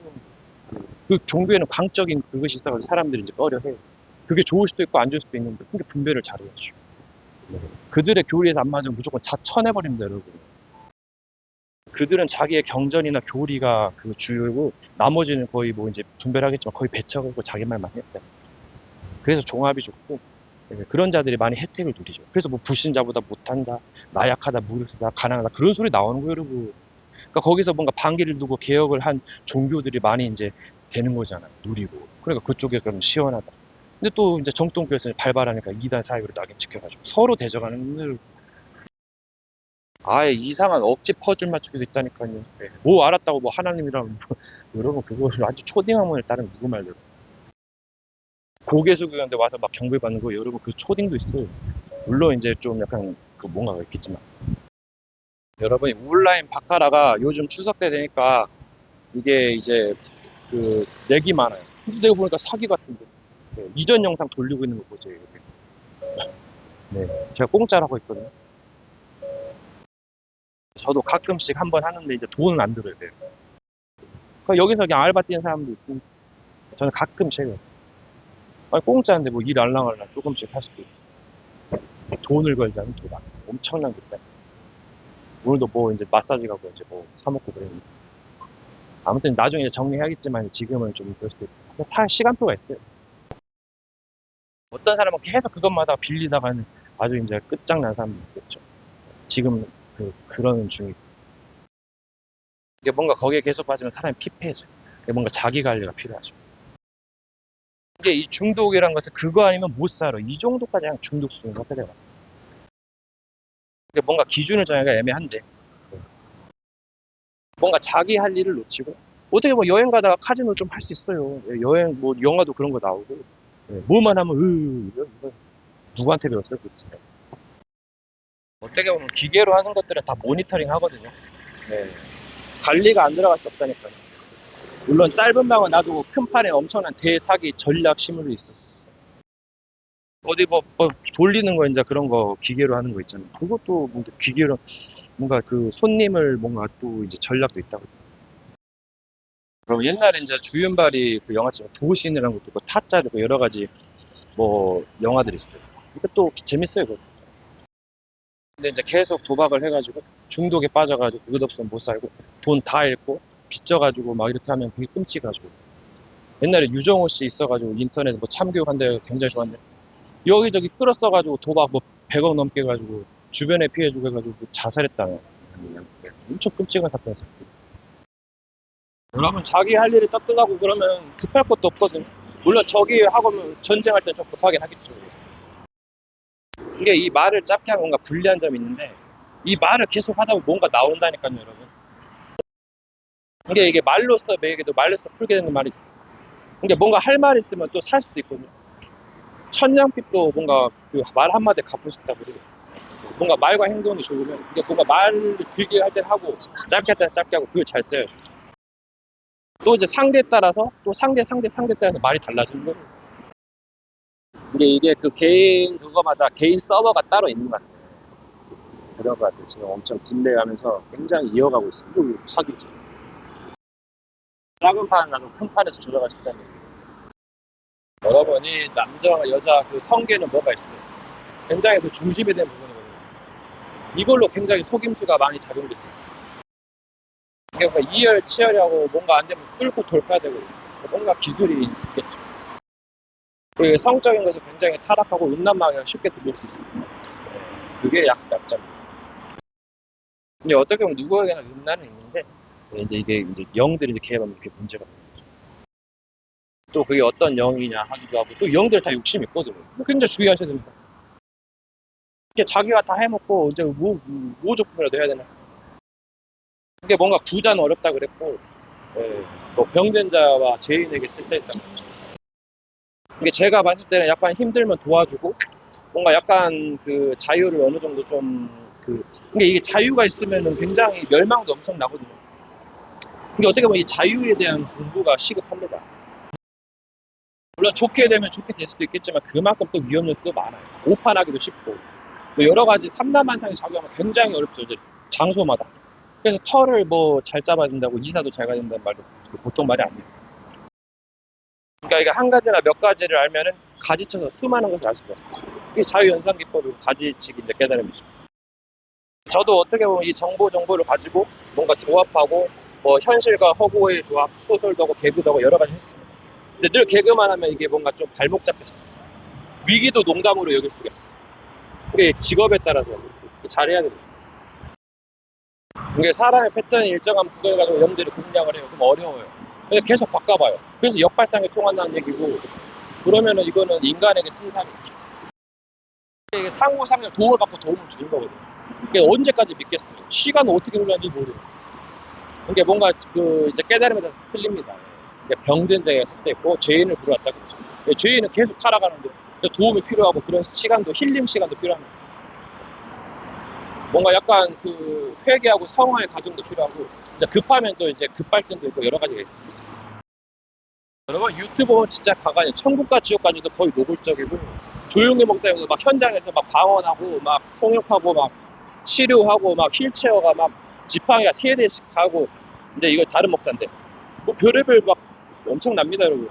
그 종교에는 광적인 그것이 있어가지고 사람들이 이제 꺼려해요. 그게 좋을 수도 있고 안 좋을 수도 있는데 그게 분별을 잘해야죠. 그들의 교리에서 안 맞으면 무조건 다 쳐내버립니다, 여러분. 그들은 자기의 경전이나 교리가 그 주요고 나머지는 거의 뭐 이제 분별하겠지만 거의 배척하고 자기 말만 했다. 그래서 종합이 좋고 그런 자들이 많이 혜택을 누리죠. 그래서 뭐 불신자보다 못한다, 나약하다, 무력하다, 가난하다 그런 소리 나오는 거예요, 여러분. 그러니까 거기서 뭔가 반기를 두고 개혁을 한 종교들이 많이 이제 되는 거잖아요. 누리고. 그러니까 그쪽에 그럼 시원하다. 근데 또 이제 정통교에서 발발하니까 이단 사이로 낙인 찍혀가지고 서로 대적하는 늘 아예 이상한 억지 퍼즐 맞추기도 있다니까요. 네. 뭐 알았다고 뭐 하나님이랑 뭐, 여러분 그거 아주 초딩학문을 따른 누구 말대로 고개 숙이는데 와서 막 경배 받는 거 여러분 그 초딩도 있어요. 물론 이제 좀 약간 그 뭔가가 있겠지만 여러분이 온라인 바카라가 요즘 추석 때 되니까 이게 이제 그 렉이 많아요. 근데 내가 보니까 사기 같은데 네, 이전 영상 돌리고 있는 거 보세요. 이렇게. 네, 제가 공짜로 하고 있거든요. 저도 가끔씩 한번 하는데 이제 돈은 안 들어야 돼요. 그러니까 여기서 그냥 알바 뛰는 사람도 있고 저는 가끔씩 해요. 아니, 공짜인데 뭐 일 알랑알랑 조금씩 할 수도 있고 돈을 걸자면 돈 안. 엄청난 게 있다. 오늘도 뭐 이제 마사지 가고 이제 뭐 사먹고 그랬는데 아무튼 나중에 정리하겠지만 지금은 좀 그럴 수도 있고 다 시간표가 있어요. 어떤 사람은 계속 그것마다 빌리다가는 아주 이제 끝장난 사람도 있겠죠. 지금 그런 중이고 이게 뭔가 거기에 계속 빠지면 사람이 피폐해져요. 이게 뭔가 자기 관리가 필요하죠. 이게 이 중독이란 것은 그거 아니면 못 살아. 이 정도까지 그냥 중독 수준이 어떻게 돼갔어. 이게 뭔가 기준을 정하기가 애매한데 뭔가 자기 할 일을 놓치고 어떻게 뭐 여행 가다가 카지노 좀 할 수 있어요. 예, 여행 뭐 영화도 그런 거 나오고 예, 뭐만 하면 이거 누구한테 배웠어요, 그치? 어떻게 보면 기계로 하는 것들은 다 모니터링 하거든요. 네. 관리가 안 들어갈 수 없다니까요. 물론 짧은 방은 놔두고 큰 판에 엄청난 대사기 전략 시뮬이 있어. 어디 뭐 돌리는 거 이제 그런 거 기계로 하는 거 있잖아요. 그것도 뭔가 기계로 뭔가 그 손님을 뭔가 또 이제 전략도 있다고. 그럼 옛날에 이제 주윤발이 그 영화처럼 도신이라는 것도 있고 타짜도 있고 여러 가지 뭐 영화들이 있어요. 근데 또 재밌어요, 그거. 근데 이제 계속 도박을 해가지고 중독에 빠져가지고 그것 없으면 못 살고 돈 다 잃고 빚져가지고 막 이렇게 하면 그게 끔찍하죠. 옛날에 유정호 씨 있어가지고 인터넷 뭐 참교육한데 굉장히 좋았는데 여기저기 끌었어가지고 도박 뭐 100억 넘게 가지고 주변에 피해주고 해가지고 자살했다는 엄청 끔찍한 사건이었어요. 여러분 자기 할 일이 따뜻하고 그러면 급할 것도 없거든요. 물론 저기 하고 전쟁할 땐 좀 급하긴 하겠죠. 이게 이 말을 짧게 하면 뭔가 불리한 점이 있는데 이 말을 계속 하다 보면 뭔가 나온다니까요, 여러분. 이게 말로써 매개도 말로써 풀게 되는 말이 있어. 이게 뭔가 할 말이 있으면 또 살 수도 있거든요. 천냥빚도 뭔가 그 말 한마디에 갚을 수 있다고 그래요. 뭔가 말과 행동이 좋으면 이게 뭔가 말을 길게 할 때 하고 짧게 할 때 짧게 하고 그걸 잘 써야죠. 또 이제 상대에 따라서 또 상대 따라서 말이 달라지는 거예요. 이게 그 개인 그거마다 개인 서버가 따로 있는 것 같아요. 그런 것 같아요. 지금 엄청 딜레이하면서 굉장히 이어가고 있습니다. 이거 사기지. 작은 판 나도 큰 판에서 조작을 싶다는 얘기. 여러분이 남자와 여자 그 성계는 뭐가 있어요? 굉장히 그 중심이 된 부분이거든요. 이걸로 굉장히 속임수가 많이 작용됐어요. 이게 뭔가 이열치열하고 뭔가 안 되면 뚫고 돌파야 되고 뭔가 기술이 있겠죠. 그리고 성적인 것을 굉장히 타락하고 음란마귀가 쉽게 들릴 수 있어요. 그게 약점이에요. 근데 어떻게 보면 누구에게나 음란은 있는데 근데 이게 이제 영들이 이제 개입하면 이렇게 문제가 되는 거죠. 또 그게 어떤 영이냐 하기도 하고, 또 영들 다 욕심이 있거든요. 굉장히 주의하셔야 됩니다. 이게 자기가 다 해먹고, 이제 뭐 조금이라도 해야 되나. 이게 뭔가 부자는 어렵다 그랬고, 예, 뭐 병든 자와 죄인에게 쓸데있다 그랬죠. 이게 제가 봤을 때는 약간 힘들면 도와주고, 뭔가 약간 그 자유를 어느 정도 이게 자유가 있으면은 굉장히 멸망도 엄청 나거든요. 이게 어떻게 보면 이 자유에 대한 공부가 시급합니다. 물론 좋게 되면 좋게 될 수도 있겠지만 그만큼 또 위험 요소도 많아요. 오판하기도 쉽고, 또 여러 가지 삼라만상에 작용하면 굉장히 어렵죠. 이제 장소마다. 그래서 털을 뭐 잘 잡아야 된다고 이사도 잘 가야 된다는 말도 보통 말이 아니에요. 그러니까 이게 한 가지나 몇 가지를 알면은 가지쳐서 수많은 것을 알 수가 있어요. 이게 자유연상기법이고 가지치기 이제 깨달음이죠. 저도 어떻게 보면 이 정보를 가지고 뭔가 조합하고 뭐 현실과 허구의 조합, 소설도 하고 개그도 하고 여러 가지 했습니다. 근데 늘 개그만 하면 이게 뭔가 좀 발목 잡혔어요. 위기도 농담으로 여길 수가 있어요. 그게 직업에 따라서 잘해야 됩니다. 이게 사람의 패턴이 일정한 구도를 가지고 영들이 공략을 해요. 그럼 어려워요. 근데 계속 바꿔봐요. 그래서 역발상이 통한다는 얘기고, 그러면은 이거는 인간에게 승산이죠. 이게 상호상의 도움을 받고 도움을 주는 거거든요. 이게 언제까지 믿겠어요? 시간은 어떻게 흘러는지 모르고. 이게 뭔가 이제 깨달음에 대해서 틀립니다. 이게 병든 자가 삭제했고, 죄인을 부르었다 그러죠. 죄인은 계속 살아가는데, 도움이 필요하고, 그런 시간도, 힐링 시간도 필요합니다. 뭔가 약간 회개하고 성화의 과정도 필요하고, 이제 급하면 또 이제 급발진도 있고, 여러 가지가 있습니다. 여러분, 유튜버 진짜 가관이 천국과 지옥까지도 거의 노골적이고, 조용히 먹다면서 막 현장에서 막 방언하고, 막 통역하고, 막 치료하고, 막 휠체어가 막 지팡이가 3대씩 가고, 근데 이거 다른 목사인데, 뭐 별의별 막 엄청납니다, 여러분.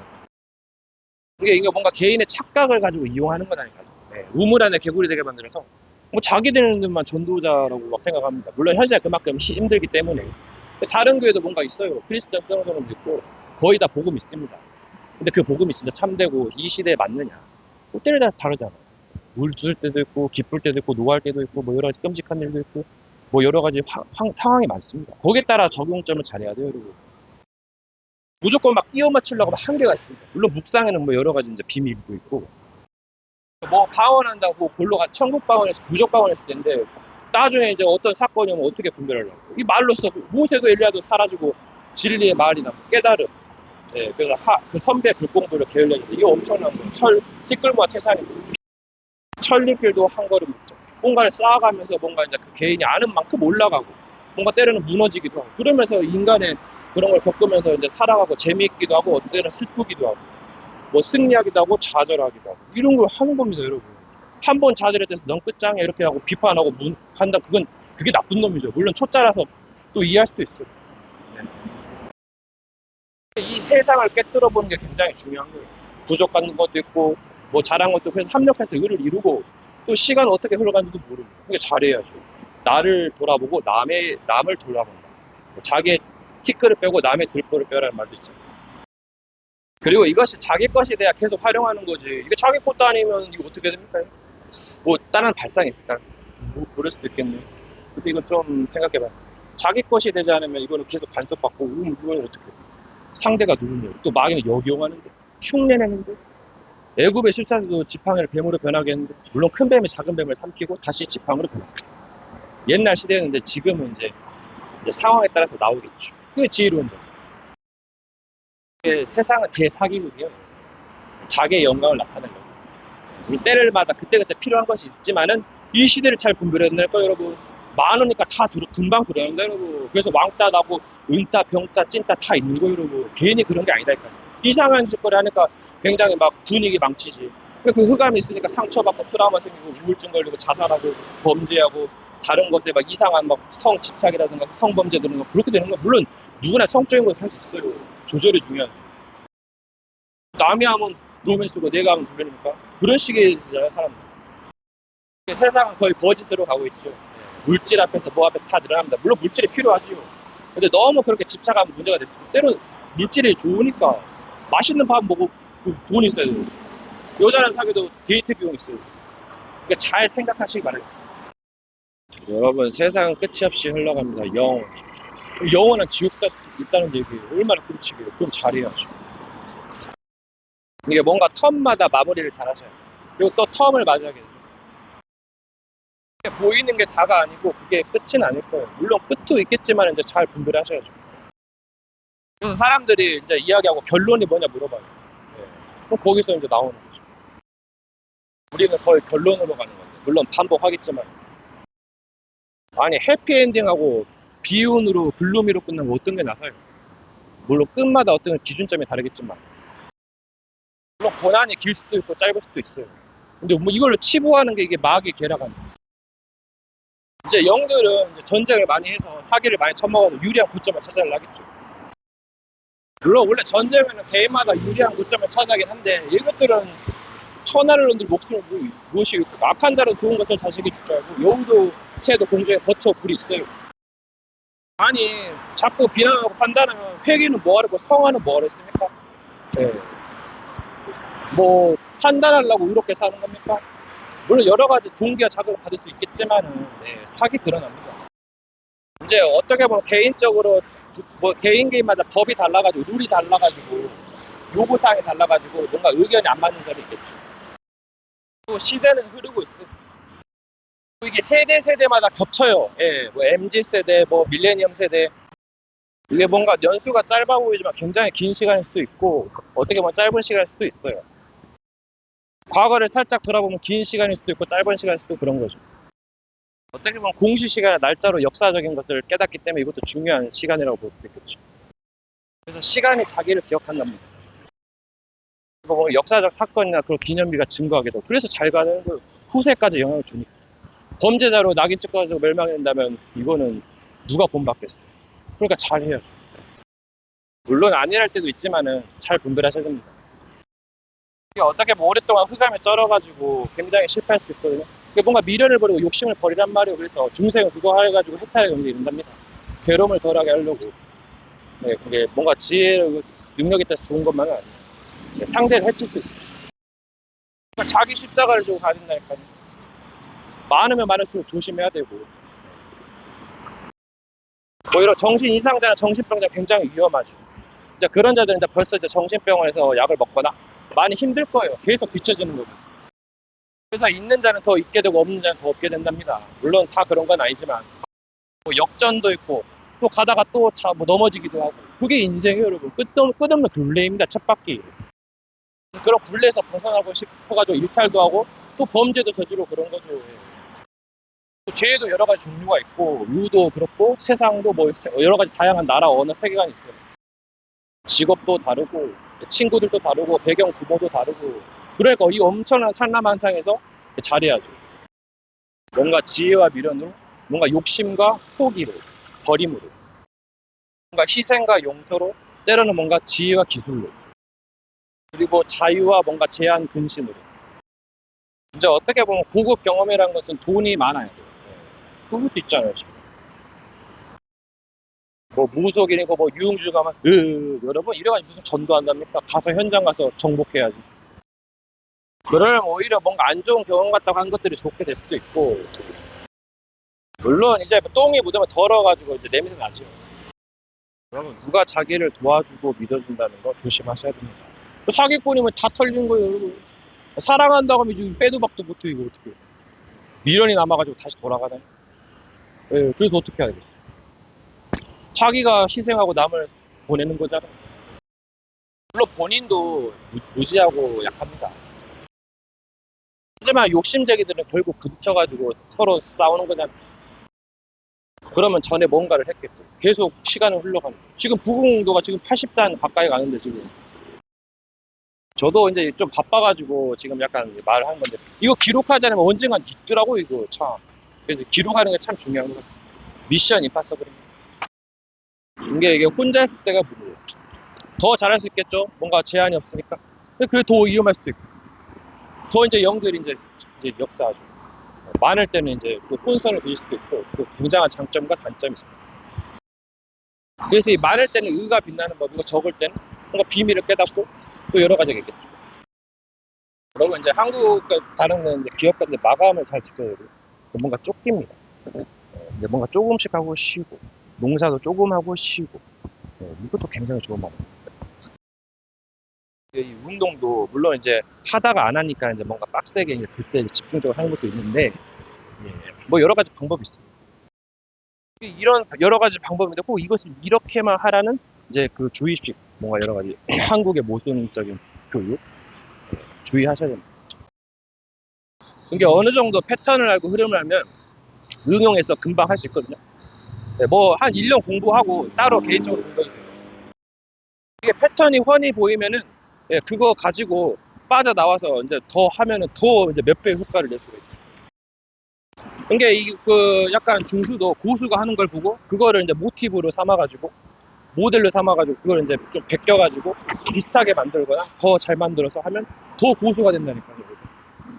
이게 뭔가 개인의 착각을 가지고 이용하는 거다니까요. 네, 우물 안에 개구리 되게 만들어서, 뭐 자기들만 전도자라고 막 생각합니다. 물론 현재 그만큼 힘들기 때문에. 다른 교회도 뭔가 있어요. 크리스찬 성서론도 있고, 거의 다 복음 있습니다. 근데 그 복음이 진짜 참되고 이 시대에 맞느냐? 때에 따라서 다르잖아요. 물 두을 때도 있고, 기쁠 때도 있고, 노할 때도 있고, 뭐 여러 가지 끔찍한 일도 있고, 뭐 여러 가지 상황이 많습니다. 거기에 따라 적용점을 잘해야 돼요, 여러분. 무조건 막 끼워 맞추려고 막 한계가 있습니다. 물론 묵상에는 뭐 여러 가지 이제 비밀도 있고, 뭐 방언한다고 천국 방언에서 부족 방언했을 텐데, 나중에 이제 어떤 사건이 오면 어떻게 분별하려고? 이 말로써 모세도 엘리야도 사라지고 진리의 말이나 깨달음, 예, 그래서 그 선배 불공부를 게을러져서 이게 엄청난 거예요. 티끌모아 태산입니다. 천리길도 한 걸음 묻죠. 뭔가를 쌓아가면서 뭔가 이제 그 개인이 아는 만큼 올라가고, 뭔가 때로는 무너지기도 하고, 그러면서 인간의 그런 걸 겪으면서 이제 살아가고 재미있기도 하고, 어떤 때는 슬프기도 하고, 뭐 승리하기도 하고, 좌절하기도 하고, 이런 걸 하는 겁니다, 여러분. 한 번 좌절해서 넌 끝장이야 이렇게 하고 비판하고 한다, 그게 나쁜 놈이죠. 물론 초짜라서 또 이해할 수도 있어요. 이 세상을 깨뜨려 보는 게 굉장히 중요한 거예요. 부족한 것도 있고, 뭐 잘한 것도, 그래서 합력해서 이거를 이루고, 또 시간 어떻게 흘러가는지도 모르고, 그게 잘해야죠. 나를 돌아보고 남을 돌아본다. 자기의 티끌을 빼고 남의 들보를 빼라는 말도 있잖아요. 그리고 이것이 자기 것이 돼야 계속 활용하는 거지. 이게 자기 것도 아니면 이거 어떻게 됩니까? 뭐 다른 발상이 있을까? 뭐 그럴 수도 있겠네. 근데 이건 좀 생각해봐요. 자기 것이 되지 않으면 이거는 계속 간섭받고, 이건 어떻게 돼? 상대가 누구냐? 또 마귀는 역용하는데, 흉내내는데, 애굽의 술사도 지팡이를 뱀으로 변하게 했는데, 물론 큰 뱀이 작은 뱀을 삼키고 다시 지팡이로 변했어요. 옛날 시대였는데 지금은 이제 상황에 따라서 나오겠죠. 그게 지혜로운 거죠. 세상은 대사기극이에요. 자기의 영광을 나타내려고. 우리 때를마다 그때그때 필요한 것이 있지만은 이 시대를 잘 분별해낼 거예요, 여러분. 많으니까 다 금방 들어간다, 여러분. 그래서 왕따 나고 은따, 병따, 찐따 다 있는 거예요, 여러분. 괜히 그런 게 아니다니까. 이상한 짓거리 하니까 굉장히 막 분위기 망치지. 그 흑암이 있으니까 상처받고 트라우마 생기고 우울증 걸리고 자살하고 범죄하고 다른 것에 막 이상한 막 성집착이라든가 성범죄 들은 거 그렇게 되는 거. 물론 누구나 성적인 걸 할 수 있어요. 조절이 중요하죠. 남이 하면 노면 쓰고 내가 하면 돌리니까 그런 식의 사람들. 세상은 거의 거짓으로 가고 있죠. 물질 앞에서 뭐 앞에 다 늘어납니다. 물론 물질이 필요하지요. 근데 너무 그렇게 집착하면 문제가 됩니다. 때로 물질이 좋으니까 맛있는 밥 먹고 돈 있어야 돼요. 여자랑 사귀어도 데이트 비용 있어요. 그러니까 잘 생각하시기 바랍니다. 여러분, 세상은 끝이 없이 흘러갑니다. 영원한 지옥가 있다는 얘기예요. 얼마나 끔찍해요. 그럼 잘해야죠. 이게 뭔가 텀마다 마무리를 잘 하셔야 돼요. 그리고 또 텀을 맞이하게 돼요. 보이는 게 다가 아니고 그게 끝은 아닐 거예요. 물론 끝도 있겠지만 이제 잘 분별을 하셔야죠. 그래서 사람들이 이제 이야기하고 결론이 뭐냐 물어봐요. 네. 그럼 거기서 이제 나오는 거죠. 우리는 거의 결론으로 가는 건데, 물론 반복하겠지만. 아니, 해피엔딩하고 비운으로 글루미로 끝나면 어떤 게 나서요? 물론 끝마다 어떤 기준점이 다르겠지만. 물론 고난이 길 수도 있고 짧을 수도 있어요. 근데 뭐 이걸로 치부하는 게 이게 마귀의 계략아니에요. 이제 영들은 이제 전쟁을 많이 해서 사기를 많이 쳐먹어서 유리한 고점을 찾아내려 하겠죠. 물론 원래 전쟁에는 개인마다 유리한 고점을 찾아가긴 한데 이것들은 천하를 흔들 목숨을 무엇이고 악한 자는 좋은 것을 자식이 줄 줄 알고 여우도 새도 공중에 거쳐 불이 있어요. 아니 자꾸 비난하고 판단하면 회기는 뭐하고 성화는 뭐하러 했습니까? 네. 뭐 판단하려고 이렇게 사는 겁니까? 물론 여러 가지 동기와 자극을 받을 수 있겠지만은 네, 사기 드러납니다. 이제 어떻게 보면 개인적으로 뭐 개인마다 법이 달라가지고 룰이 달라가지고 요구사항이 달라가지고 뭔가 의견이 안 맞는 점이 있겠지. 또 시대는 흐르고 있어요. 이게 세대마다 겹쳐요. 예, 뭐 MZ 세대, 뭐 밀레니엄 세대. 이게 뭔가 연수가 짧아 보이지만 굉장히 긴 시간일 수도 있고 어떻게 보면 짧은 시간일 수도 있어요. 과거를 살짝 돌아보면 긴 시간일 수도 있고 짧은 시간일 수도 있고 그런 거죠. 어떻게 보면 공시시간 날짜로 역사적인 것을 깨닫기 때문에 이것도 중요한 시간이라고 볼 수 있겠죠. 그래서 시간이 자기를 기억한답니다. 뭐 역사적 사건이나 그런 기념비가 증거하게도 그래서 잘 가는 걸 후세까지 영향을 주니까. 범죄자로 낙인 찍어가지고 멸망된다면 이거는 누가 본받겠어요. 그러니까 잘해요. 물론 안일할 때도 있지만은 잘 분별하셔야 됩니다. 이게 어떻게 뭐 오랫동안 흑암에 쩔어가지고 굉장히 실패할 수 있거든요. 이게 뭔가 미련을 버리고 욕심을 버리란 말이에요. 그래서 중생은 그거 해가지고 해탈의 경우에 이른답니다. 괴로움을 덜하게 하려고. 네, 그게 뭔가 지혜, 능력이 있다서 좋은 것만은 아니에요. 네, 상대를 해칠 수 있어요. 그러니까 자기 십자가를 주고 가진다니까요. 많으면 많을수록 조심해야 되고. 오히려 정신 이상자나 정신병자 굉장히 위험하죠. 이제 그런 자들은 이제 벌써 이제 정신병원에서 약을 먹거나 많이 힘들 거예요. 계속 비춰지는 거고. 그래서 있는 자는 더 있게 되고 없는 자는 더 없게 된답니다. 물론 다 그런 건 아니지만 뭐 역전도 있고 또 가다가 또 뭐 넘어지기도 하고 그게 인생이에요, 여러분. 끝없는 굴레입니다. 쳇바퀴. 그런 굴레에서 벗어나고 싶어가지고 일탈도 하고 또 범죄도 저지르고 그런 거죠. 죄에도 여러 가지 종류가 있고 유도 그렇고 세상도 뭐 여러 가지 다양한 나라 언어 세계관이 있어요. 직업도 다르고 친구들도 다르고 배경 부모도 다르고 그러니까 이 엄청난 산람한상에서 잘해야죠. 뭔가 지혜와 미련으로 뭔가 욕심과 포기로 버림으로 뭔가 희생과 용서로 때로는 뭔가 지혜와 기술로 그리고 자유와 뭔가 제한 근신으로 이제 어떻게 보면 고급 경험이라는 것은 돈이 많아야 돼요. 그것도 있잖아요. 지금. 뭐 무속인이고 뭐 유흥주 가면 여러분 이래가지고 무슨 전도한답니까? 가서 현장 가서 정복해야지. 그러면 오히려 뭔가 안 좋은 경험 같다고 한 것들이 좋게 될 수도 있고 물론 이제 똥이 묻으면 더러워가지고 이제 냄새 나죠. 그러면 누가 자기를 도와주고 믿어준다는 거 조심하셔야 됩니다. 사기꾼이면 다 털린 거예요. 여러분. 사랑한다고 하면 지금 빼도 박도 못해 이거 어떻게 미련이 남아가지고 다시 돌아가네. 예, 그래서 어떻게 해야 되겠어. 자기가 희생하고 남을 보내는 거잖아. 물론 본인도 무지하고 약합니다. 하지만 욕심쟁이들은 결국 부딪혀가지고 서로 싸우는 거잖아. 그러면 전에 뭔가를 했겠죠. 계속 시간은 흘러가는 거예요. 지금 부궁도가 지금 80단 가까이 가는데 지금 저도 이제 좀 바빠가지고 지금 약간 말을 하는 건데 이거 기록하지 않으면 언젠간 있더라고 이거 참. 그래서 기록하는 게 참 중요한 거 같아요. 미션 임파서블입니다. 이게 혼자 했을 때가 무거워요. 더 잘할 수 있겠죠? 뭔가 제한이 없으니까. 근데 그게 더 위험할 수도 있고. 더 이제 영들이 이제 역사하죠. 많을 때는 이제 그 혼선을 빚을 수도 있고, 그 굉장한 장점과 단점이 있어요. 그래서 이 많을 때는 의가 빛나는 법이고, 적을 때는 뭔가 비밀을 깨닫고, 또 여러 가지가 있겠죠. 그리고 이제 한국과 다른 이제 기업가들 마감을 잘 지켜야 되고, 뭔가 쫓깁니다. 이제 뭔가 조금씩 하고 쉬고. 농사도 조금 하고 쉬고. 이것도 굉장히 좋은 방법입니다. 이 운동도 물론 이제 하다가 안 하니까 이제 뭔가 빡세게 이제 그때 집중적으로 하는 것도 있는데, 뭐 여러 가지 방법이 있어요. 이런 여러 가지 방법인데 꼭 이것을 이렇게만 하라는 이제 그 주의식, 뭔가 여러 가지 한국의 모순적인 교육 주의하셔야 됩니다. 이게 어느 정도 패턴을 알고 흐름을 알면 응용해서 금방 할 수 있거든요. 뭐 한 1년 공부하고 따로 개인적으로 공부해주세요. 이게 패턴이 훤히 보이면은 그거 가지고 빠져나와서 이제 더 하면은 더 이제 몇 배의 효과를 낼 수가 있어요. 이게 그 약간 중수도 고수가 하는 걸 보고 그거를 이제 모티브로 삼아가지고 모델로 삼아가지고 그걸 이제 좀 베껴가지고 비슷하게 만들거나 더 잘 만들어서 하면 더 고수가 된다니까요.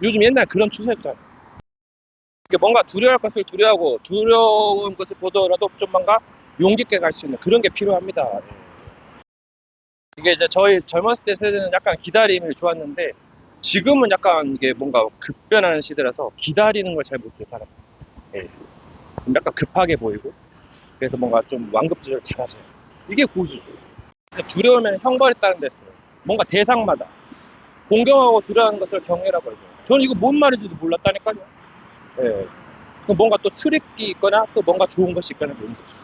요즘 옛날 그런 추세였잖아요. 이게 뭔가 두려워할 것을 두려워하고 두려운 것을 보더라도 좀 뭔가 용기 있게 갈 수 있는 그런 게 필요합니다. 이게 이제 저희 젊었을 때 세대는 약간 기다림이 좋았는데 지금은 약간 이게 뭔가 급변하는 시대라서 기다리는 걸 잘 못해 사람. 약간 급하게 보이고 그래서 뭔가 좀 완급 조절 잘 하세요. 이게 고수죠. 두려우면 형벌했다는 데서 뭔가 대상마다 공경하고 두려워하는 것을 경외라고 하죠. 저는 이거 뭔 말인지도 몰랐다니까요. 뭔가 또 트릭이 있거나 또 뭔가 좋은 것이 있거나 그런 거죠.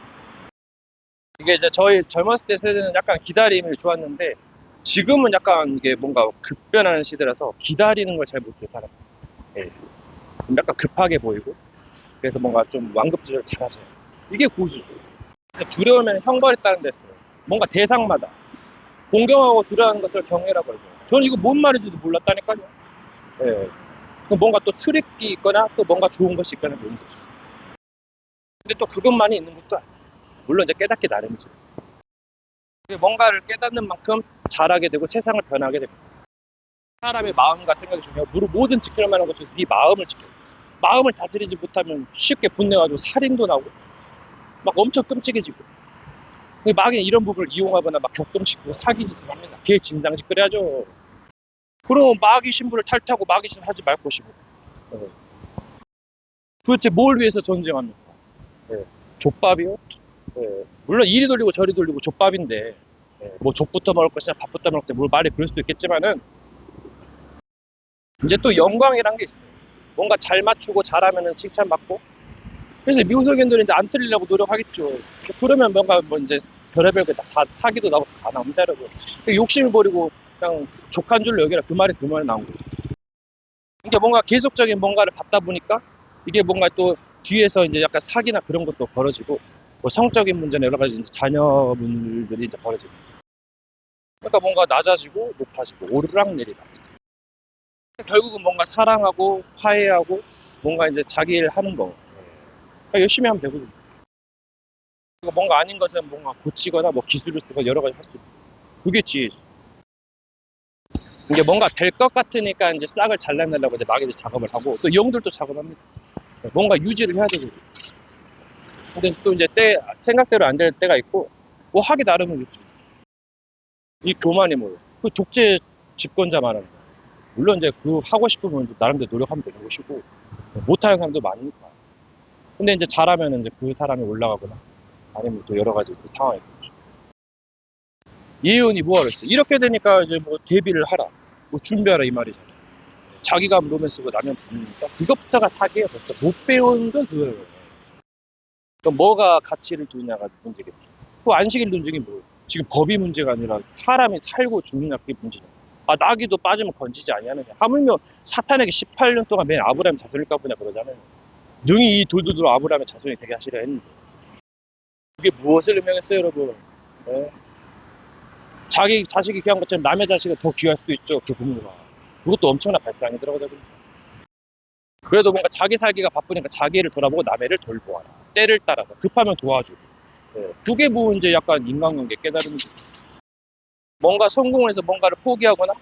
이게 이제 저희 젊었을 때 세대는 약간 기다림이 좋았는데 지금은 약간 이게 뭔가 급변하는 시대라서 기다리는 걸 잘 못해 사람. 약간 급하게 보이고 그래서 뭔가 좀 완급 조절 잘 하세요. 이게 고수죠. 두려우면 형벌했다는 데서 뭔가 대상마다 공경하고 두려워하는 것을 경외라고 하죠. 저는 이거 뭔 말인지도 몰랐다니까요. 뭔가 또 트릭이 있거나 또 뭔가 좋은 것이 있거나 그런 거죠. 근데 또 그것만이 있는 것도 아니에요. 물론 이제 깨닫기 나름이죠. 뭔가를 깨닫는 만큼 잘하게 되고 세상을 변하게 됩니다. 사람의 마음과 생각이 중요하고 모든 지킬 만한 것은 네 마음을 지켜요. 마음을 다스리지 못하면 쉽게 분내가지고 살인도 나고 막 엄청 끔찍해지고 막 이런 부분을 이용하거나 막 격동시키고 사기짓을 합니다. 걔 진상짓 그래야죠. 그럼 마귀 신부를 탈퇴하고 마귀 짓 하지 말 것이고 도대체 뭘 위해서 전쟁합니까? 족밥이요? 물론 이리 돌리고 저리 돌리고 족밥인데 뭐 족부터 먹을 것이냐 밥부터 먹을 때 뭘 말이 그럴 수도 있겠지만은 이제 또 영광이란 게 있어요. 뭔가 잘 맞추고 잘하면은 칭찬받고 그래서 미국소견들은 이제 안 틀리려고 노력하겠죠. 그러면 뭔가 뭐 이제 별의별 게 다 사기도 나고 다 나옵니다, 여러분. 욕심을 버리고 그냥 족한 줄로 여기라 그 말이 나온 거죠. 이게 뭔가 계속적인 뭔가를 받다 보니까 이게 뭔가 또 뒤에서 이제 약간 사기나 그런 것도 벌어지고 뭐 성적인 문제나 여러 가지 이제 자녀분들이 이제 벌어지고 그러니까 뭔가 낮아지고 높아지고 오르락내리락 결국은 뭔가 사랑하고 화해하고 뭔가 이제 자기 일 하는 거 그러니까 열심히 하면 되거든요. 뭔가 아닌 것은 뭔가 고치거나 뭐 기술을 쓰고 여러 가지 할 수 있고 그게 지혜죠. 이게 뭔가 될 것 같으니까 이제 싹을 잘라내려고 이제 막 이제 작업을 하고 또 영들도 작업합니다. 뭔가 유지를 해야 되거든요. 근데 또 이제 생각대로 안 될 때가 있고 뭐 하기 나름은 있죠. 이 교만이 뭐예요? 그 독재 집권자 말하는 거예요. 물론 이제 그 하고 싶으면 나름대로 노력하면 되는 것이고 못하는 사람도 많으니까. 근데 이제 잘하면 이제 그 사람이 올라가거나 아니면 또 여러 가지 그 상황이 있죠. 예언이 뭐하러 했어? 이렇게 되니까 이제 뭐 대비를 하라, 뭐 준비하라 이 말이잖아요. 자기가 로맨스고 나면 부르니까 그것부터가 사기예요. 벌써 못 배운 건 그거예요. 그럼 뭐가 가치를 두느냐가 문제겠죠. 그 안식일 논증이 뭐예요? 지금 법이 문제가 아니라 사람이 살고 죽느냐 그게 문제죠. 아 나귀도 빠지면 건지지 아니하느냐. 하물며 사탄에게 18년 동안 맨 아브라함 자손일 까보냐 그러잖아요. 능히 이 돌도들로 아브라함의 자손이 되게 하시려 했는데 그게 무엇을 의미했어요 여러분? 자기 자식이 귀한 것처럼 남의 자식은 더 귀할 수도 있죠. 그 부모가. 그것도 엄청난 발상이 들어가거든요. 그래도 뭔가 자기 살기가 바쁘니까 자기 애를 돌아보고 남의 애를 돌보아라. 때를 따라서 급하면 도와주고. 그게 뭐 이제 약간 인간관계 깨달음이죠. 뭔가 성공을 해서 뭔가를 포기하거나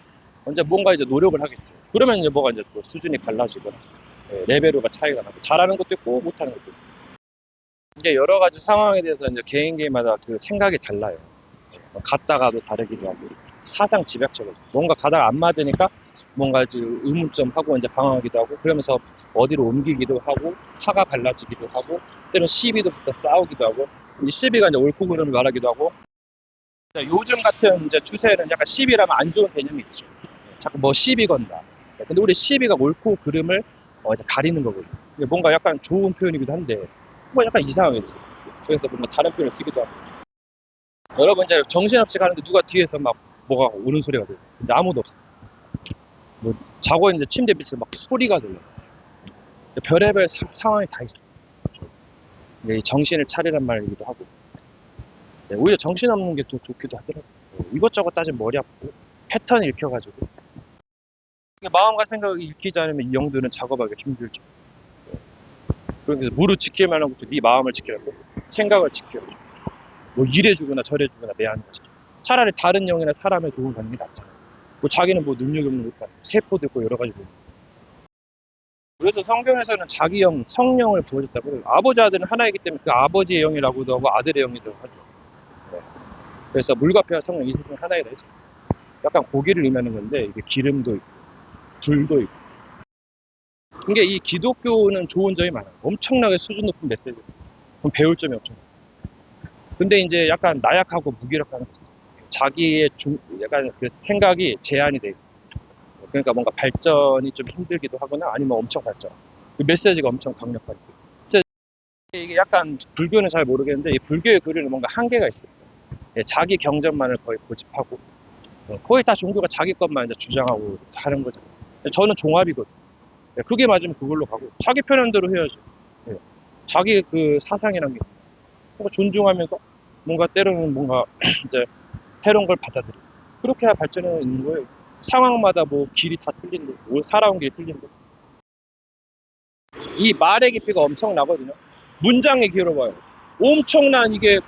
이제 뭔가 이제 노력을 하겠죠. 그러면 이제 뭐가 이제 또 수준이 갈라지거나 레벨로가 차이가 나고 잘하는 것도 있고 못하는 것도 있고. 이제 여러 가지 상황에 대해서 이제 개인마다 그 생각이 달라요. 갔다가도 다르기도 하고 사상 집약적으로 뭔가 가다가 안 맞으니까 뭔가 의문점 하고 이제 방황하기도 하고 그러면서 어디로 옮기기도 하고 화가 갈라지기도 하고 때로는 시비도 붙어 싸우기도 하고 이 시비가 이제 옳고 그름을 말하기도 하고, 요즘 같은 이제 추세는 약간 시비라면 안 좋은 개념이 있죠. 자꾸 뭐 시비 건다. 근데 우리 시비가 옳고 그름을 이제 가리는 거거든요. 이게 뭔가 약간 좋은 표현이기도 한데, 뭐 약간 이상하게 돼요. 그래서 뭔가 다른 표현을 쓰기도 하고. 여러분 이제 정신없이 가는데 누가 뒤에서 막 뭐가 오는 소리가 들려요. 근데 아무도 없어요. 뭐 자고 있는데 침대 밑에서 막 소리가 들려요. 별의별 상황이 다 있어요. 근데 이 정신을 차리란 말이기도 하고. 네, 오히려 정신없는 게 더 좋기도 하더라고요. 이것저것 따지면 머리 아프고 패턴 읽혀가지고 마음과 생각을 읽히지 않으면 이 영들은 작업하기 힘들죠. 그래서 무릇 지킬 만한 것도 네 마음을 지키라고 생각을 지켜야죠. 뭐 이래주거나 저래주거나 내하는 거죠. 차라리 다른 영이나 사람의 도움을 받는 게 낫잖아요. 뭐 자기는 뭐 능력이 없는 것도 아니고 세포도 있고 여러 가지 뭐. 그래서 성경에서는 자기 영, 성령을 부어줬다고 해요. 아버지 아들은 하나이기 때문에 그 아버지의 영이라고도 하고 아들의 영이라고 하죠. 네. 그래서 물과 피와 성령 이 세상 하나이라 했어요. 약간 고기를 의미하는 건데 이게 기름도 있고 불도 있고. 이게 이 기독교는 좋은 점이 많아요. 엄청나게 수준 높은 메시지예요. 그럼 배울 점이 없잖아요. 근데 이제 약간 나약하고 무기력한 자기의 약간 그 생각이 제한이 돼 있어요. 그러니까 뭔가 발전이 좀 힘들기도 하거나 아니면 엄청 발전. 그 메시지가 엄청 강력하고. 이게 약간 불교는 잘 모르겠는데 이 불교의 글에는 뭔가 한계가 있어요. 예, 자기 경전만을 거의 고집하고 거의 다 종교가 자기 것만 이제 주장하고 하는 거죠. 저는 종합이거든요. 예, 그게 맞으면 그걸로 가고 자기 편한대로 해야죠. 예, 자기 그 사상이란 게 뭔가 존중하면서 뭔가 때로는 뭔가 이제 새로운 걸 받아들이고 그렇게 해야 발전이 있는 거예요. 상황마다 뭐 길이 다 틀린데 뭐 살아온 길이 틀린데 이 말의 깊이가 엄청나거든요. 문장의 길어봐요. 엄청난 이게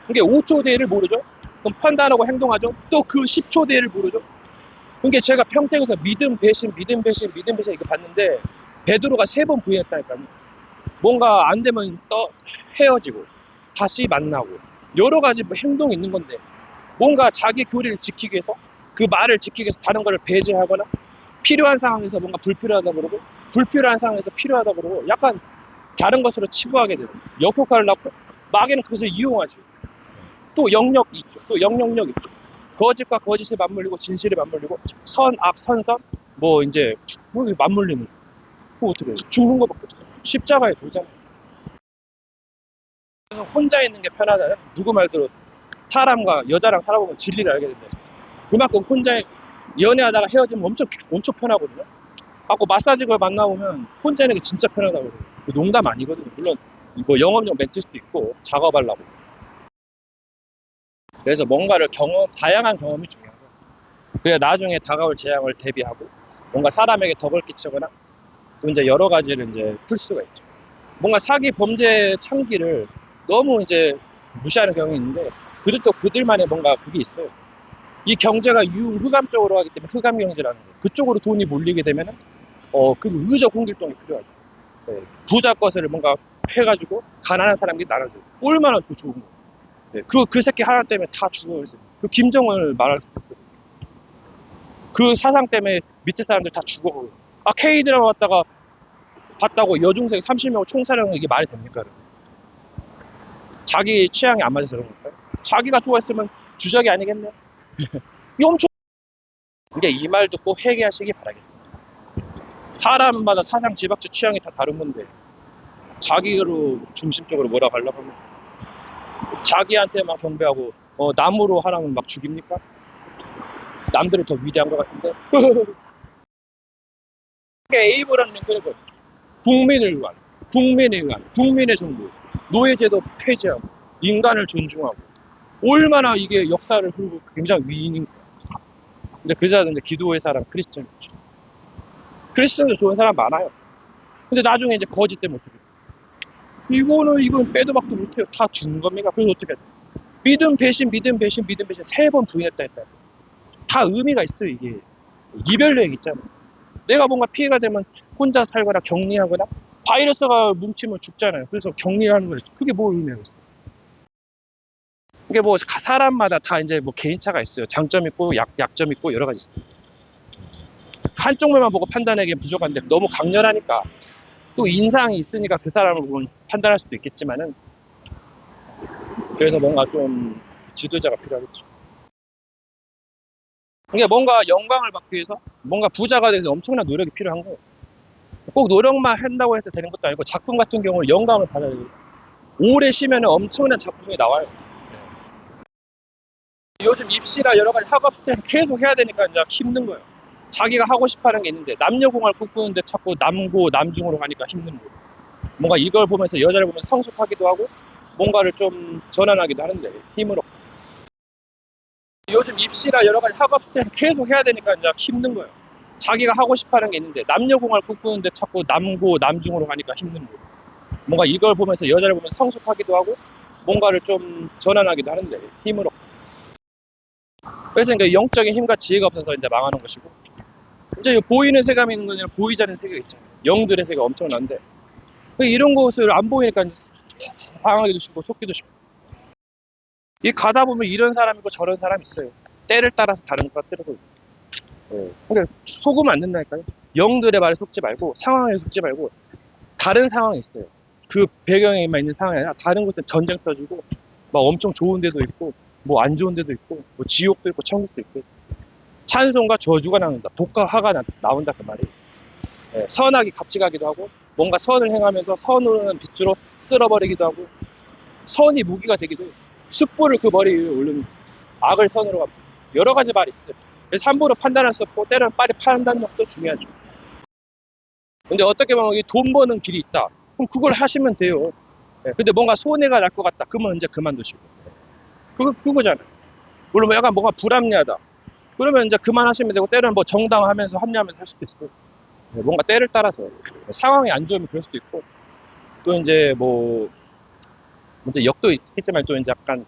5초 대를 모르죠? 그럼 판단하고 행동하죠? 또 그 10초 대를 모르죠? 그게 제가 평택에서 믿음, 배신, 믿음, 배신, 믿음, 배신 이렇게 봤는데 베드로가 3번 부인했다니까요. 뭔가 안 되면 헤어지고 다시 만나고 여러 가지 뭐 행동이 있는 건데 뭔가 자기 교리를 지키기 위해서 그 말을 지키기 위해서 다른 거를 배제하거나 필요한 상황에서 뭔가 불필요하다 그러고 불필요한 상황에서 필요하다 그러고 약간 다른 것으로 치부하게 되고 역효과를 낳고 마귀는 그것을 이용하죠. 또 영역이 있죠. 또 영역력 있죠. 거짓과 거짓에 맞물리고 진실에 맞물리고 선, 악, 선선 뭐 이제 뭐 맞물리는 거. 그거 어떻게 해요? 죽는 거밖에 없어요. 십자가에 돌잖아요. 그래서 혼자 있는 게 편하잖아요. 누구 말대로 사람과 여자랑 살아보면 진리를 알게 된다. 그만큼 혼자 연애하다가 헤어지면 엄청 편하거든요. 갖고 마사지걸 만나보면 혼자 있는 게 진짜 편하다고 그래요. 농담 아니거든요. 물론 뭐 영업용 멘트일 수도 있고 작업하려고. 그래서 뭔가를 다양한 경험이 중요하고 그래야 나중에 다가올 재앙을 대비하고 뭔가 사람에게 덕을 끼치거나 또 이제 여러 가지를 이제 풀 수가 있죠. 뭔가 사기 범죄 창기를 너무 이제 무시하는 경향이 있는데 그들도 그들만의 뭔가 그게 있어요. 이 경제가 유흑암 쪽으로 하기 때문에 흑암 경제라는 거예요. 그쪽으로 돈이 몰리게 되면은 그 의적 홍길동이 필요하죠. 네. 부자 것을 뭔가 해가지고 가난한 사람들이 나눠줘요. 얼마나 더 좋은 거예요. 네. 그 새끼 하나 때문에 다 죽어요. 그 김정을 말할 수 있어요. 그 사상 때문에 밑에 사람들 다 죽어요. 아 K 드라마 왔다가 봤다고 여중생 30명 총살하는 이게 말이 됩니까? 자기 취향이 안 맞아서 그런 걸까요? 자기가 좋아했으면 주작이 아니겠네. 이 엄청 이게 이 말 듣고 회개하시기 바라겠습니다. 사람마다 사상 지박적 취향이 다 다른 건데 자기로 중심적으로 뭐라고 하려고 하면 자기한테만 경배하고 남으로 하라면 막 죽입니까? 남들이 더 위대한 것 같은데 A보라는 링크는 국민을 위한 국민의 정부 노예제도 폐지하고 인간을 존중하고 얼마나 이게 역사를 흐르고 굉장히 위인인 거야. 근데 그 사람은 기도의 사람 크리스천이죠. 크리스천도 좋은 사람 많아요. 근데 나중에 이제 거짓 때문에 어떻게 이건 빼도 박도 못해요. 다 죽은 겁니까? 그래서 어떻게 해요? 믿음 배신 3번 부인했다 했다. 다 의미가 있어요. 이게 이별력 있잖아요. 내가 뭔가 피해가 되면 혼자 살거나 격리하거나 바이러스가 뭉치면 죽잖아요. 그래서 격리하는 거죠. 그게 뭘 의미하고 있어요? 이게 뭐 사람마다 다 이제 뭐 개인차가 있어요. 장점 있고 약점 있고 여러 가지 있어요. 한쪽 면만 보고 판단하기엔 부족한데 너무 강렬하니까 또 인상이 있으니까 그 사람을 보면 판단할 수도 있겠지만은 그래서 뭔가 좀 지도자가 필요하겠죠. 이게 뭔가 영광을 받기 위해서 뭔가 부자가 돼서 엄청난 노력이 필요한 거예요. 꼭 노력만 한다고 해서 되는 것도 아니고 작품 같은 경우는 영감을 받아야 돼요. 오래 쉬면 엄청난 작품이 나와요. 요즘 입시나 여러 가지 학업 스트레스 계속 해야 되니까 이제 힘든 거예요. 자기가 하고 싶어 하는 게 있는데 남녀공학을 꿈꾸는데 자꾸 남고 남중으로 가니까 힘든 거예요. 뭔가 이걸 보면서 여자를 보면서 성숙하기도 하고 뭔가를 좀 전환하기도 하는데 힘으로. 요즘 입시나 여러 가지 학업 스트레스 계속 해야 되니까 이제 힘든 거예요. 자기가 하고 싶어 하는 게 있는데 남녀공학을 꿈꾸는데 자꾸 남고 남중으로 가니까 힘든 거예요. 뭔가 이걸 보면서 여자를 보면서 성숙하기도 하고 뭔가를 좀 전환하기도 하는데 힘으로. 그래서 이제 영적인 힘과 지혜가 없어서 이제 망하는 것이고, 이제 보이는 세계가 있는 건 아니라 보이지 않는 세계가 있잖아요. 영들의 세계가 엄청난데 이런 것을 안 보이니까 이제 당하기도 쉽고 속기도 쉽고. 이 가다 보면 이런 사람 있고 저런 사람 있어요. 때를 따라서 다른 것들고. 그러니까 속으면 안 된다니까요. 영들의 말에 속지 말고 상황에 속지 말고 다른 상황이 있어요. 그 배경에만 있는 상황이 아니라 다른 곳에 전쟁 터지고 막 엄청 좋은 데도 있고 뭐 안 좋은 데도 있고 뭐 지옥도 있고 천국도 있고 찬송과 저주가 나온다. 독과 화가 나온다 그 말이에요. 선악이 같이 가기도 하고 뭔가 선을 행하면서 선으로는 빛으로 쓸어버리기도 하고 선이 무기가 되기도 해요. 숯불을 그 머리 위에 올리면 악을 선으로 갑니다. 여러 가지 말이 있어요. 그래서 함부로 판단할 수 없고 때로는 빨리 판단력도 중요하죠. 근데 어떻게 보면 돈 버는 길이 있다. 그럼 그걸 하시면 돼요. 근데 뭔가 손해가 날 것 같다. 그러면 이제 그만두시고. 그거잖아요. 물론 뭐 약간 뭔가 불합리하다. 그러면 이제 그만하시면 되고 때로는 뭐 정당하면서 합리하면서 할 수도 있고. 뭔가 때를 따라서 상황이 안 좋으면 그럴 수도 있고 또 이제 뭐 이제 역도 있겠지만 또 이제 약간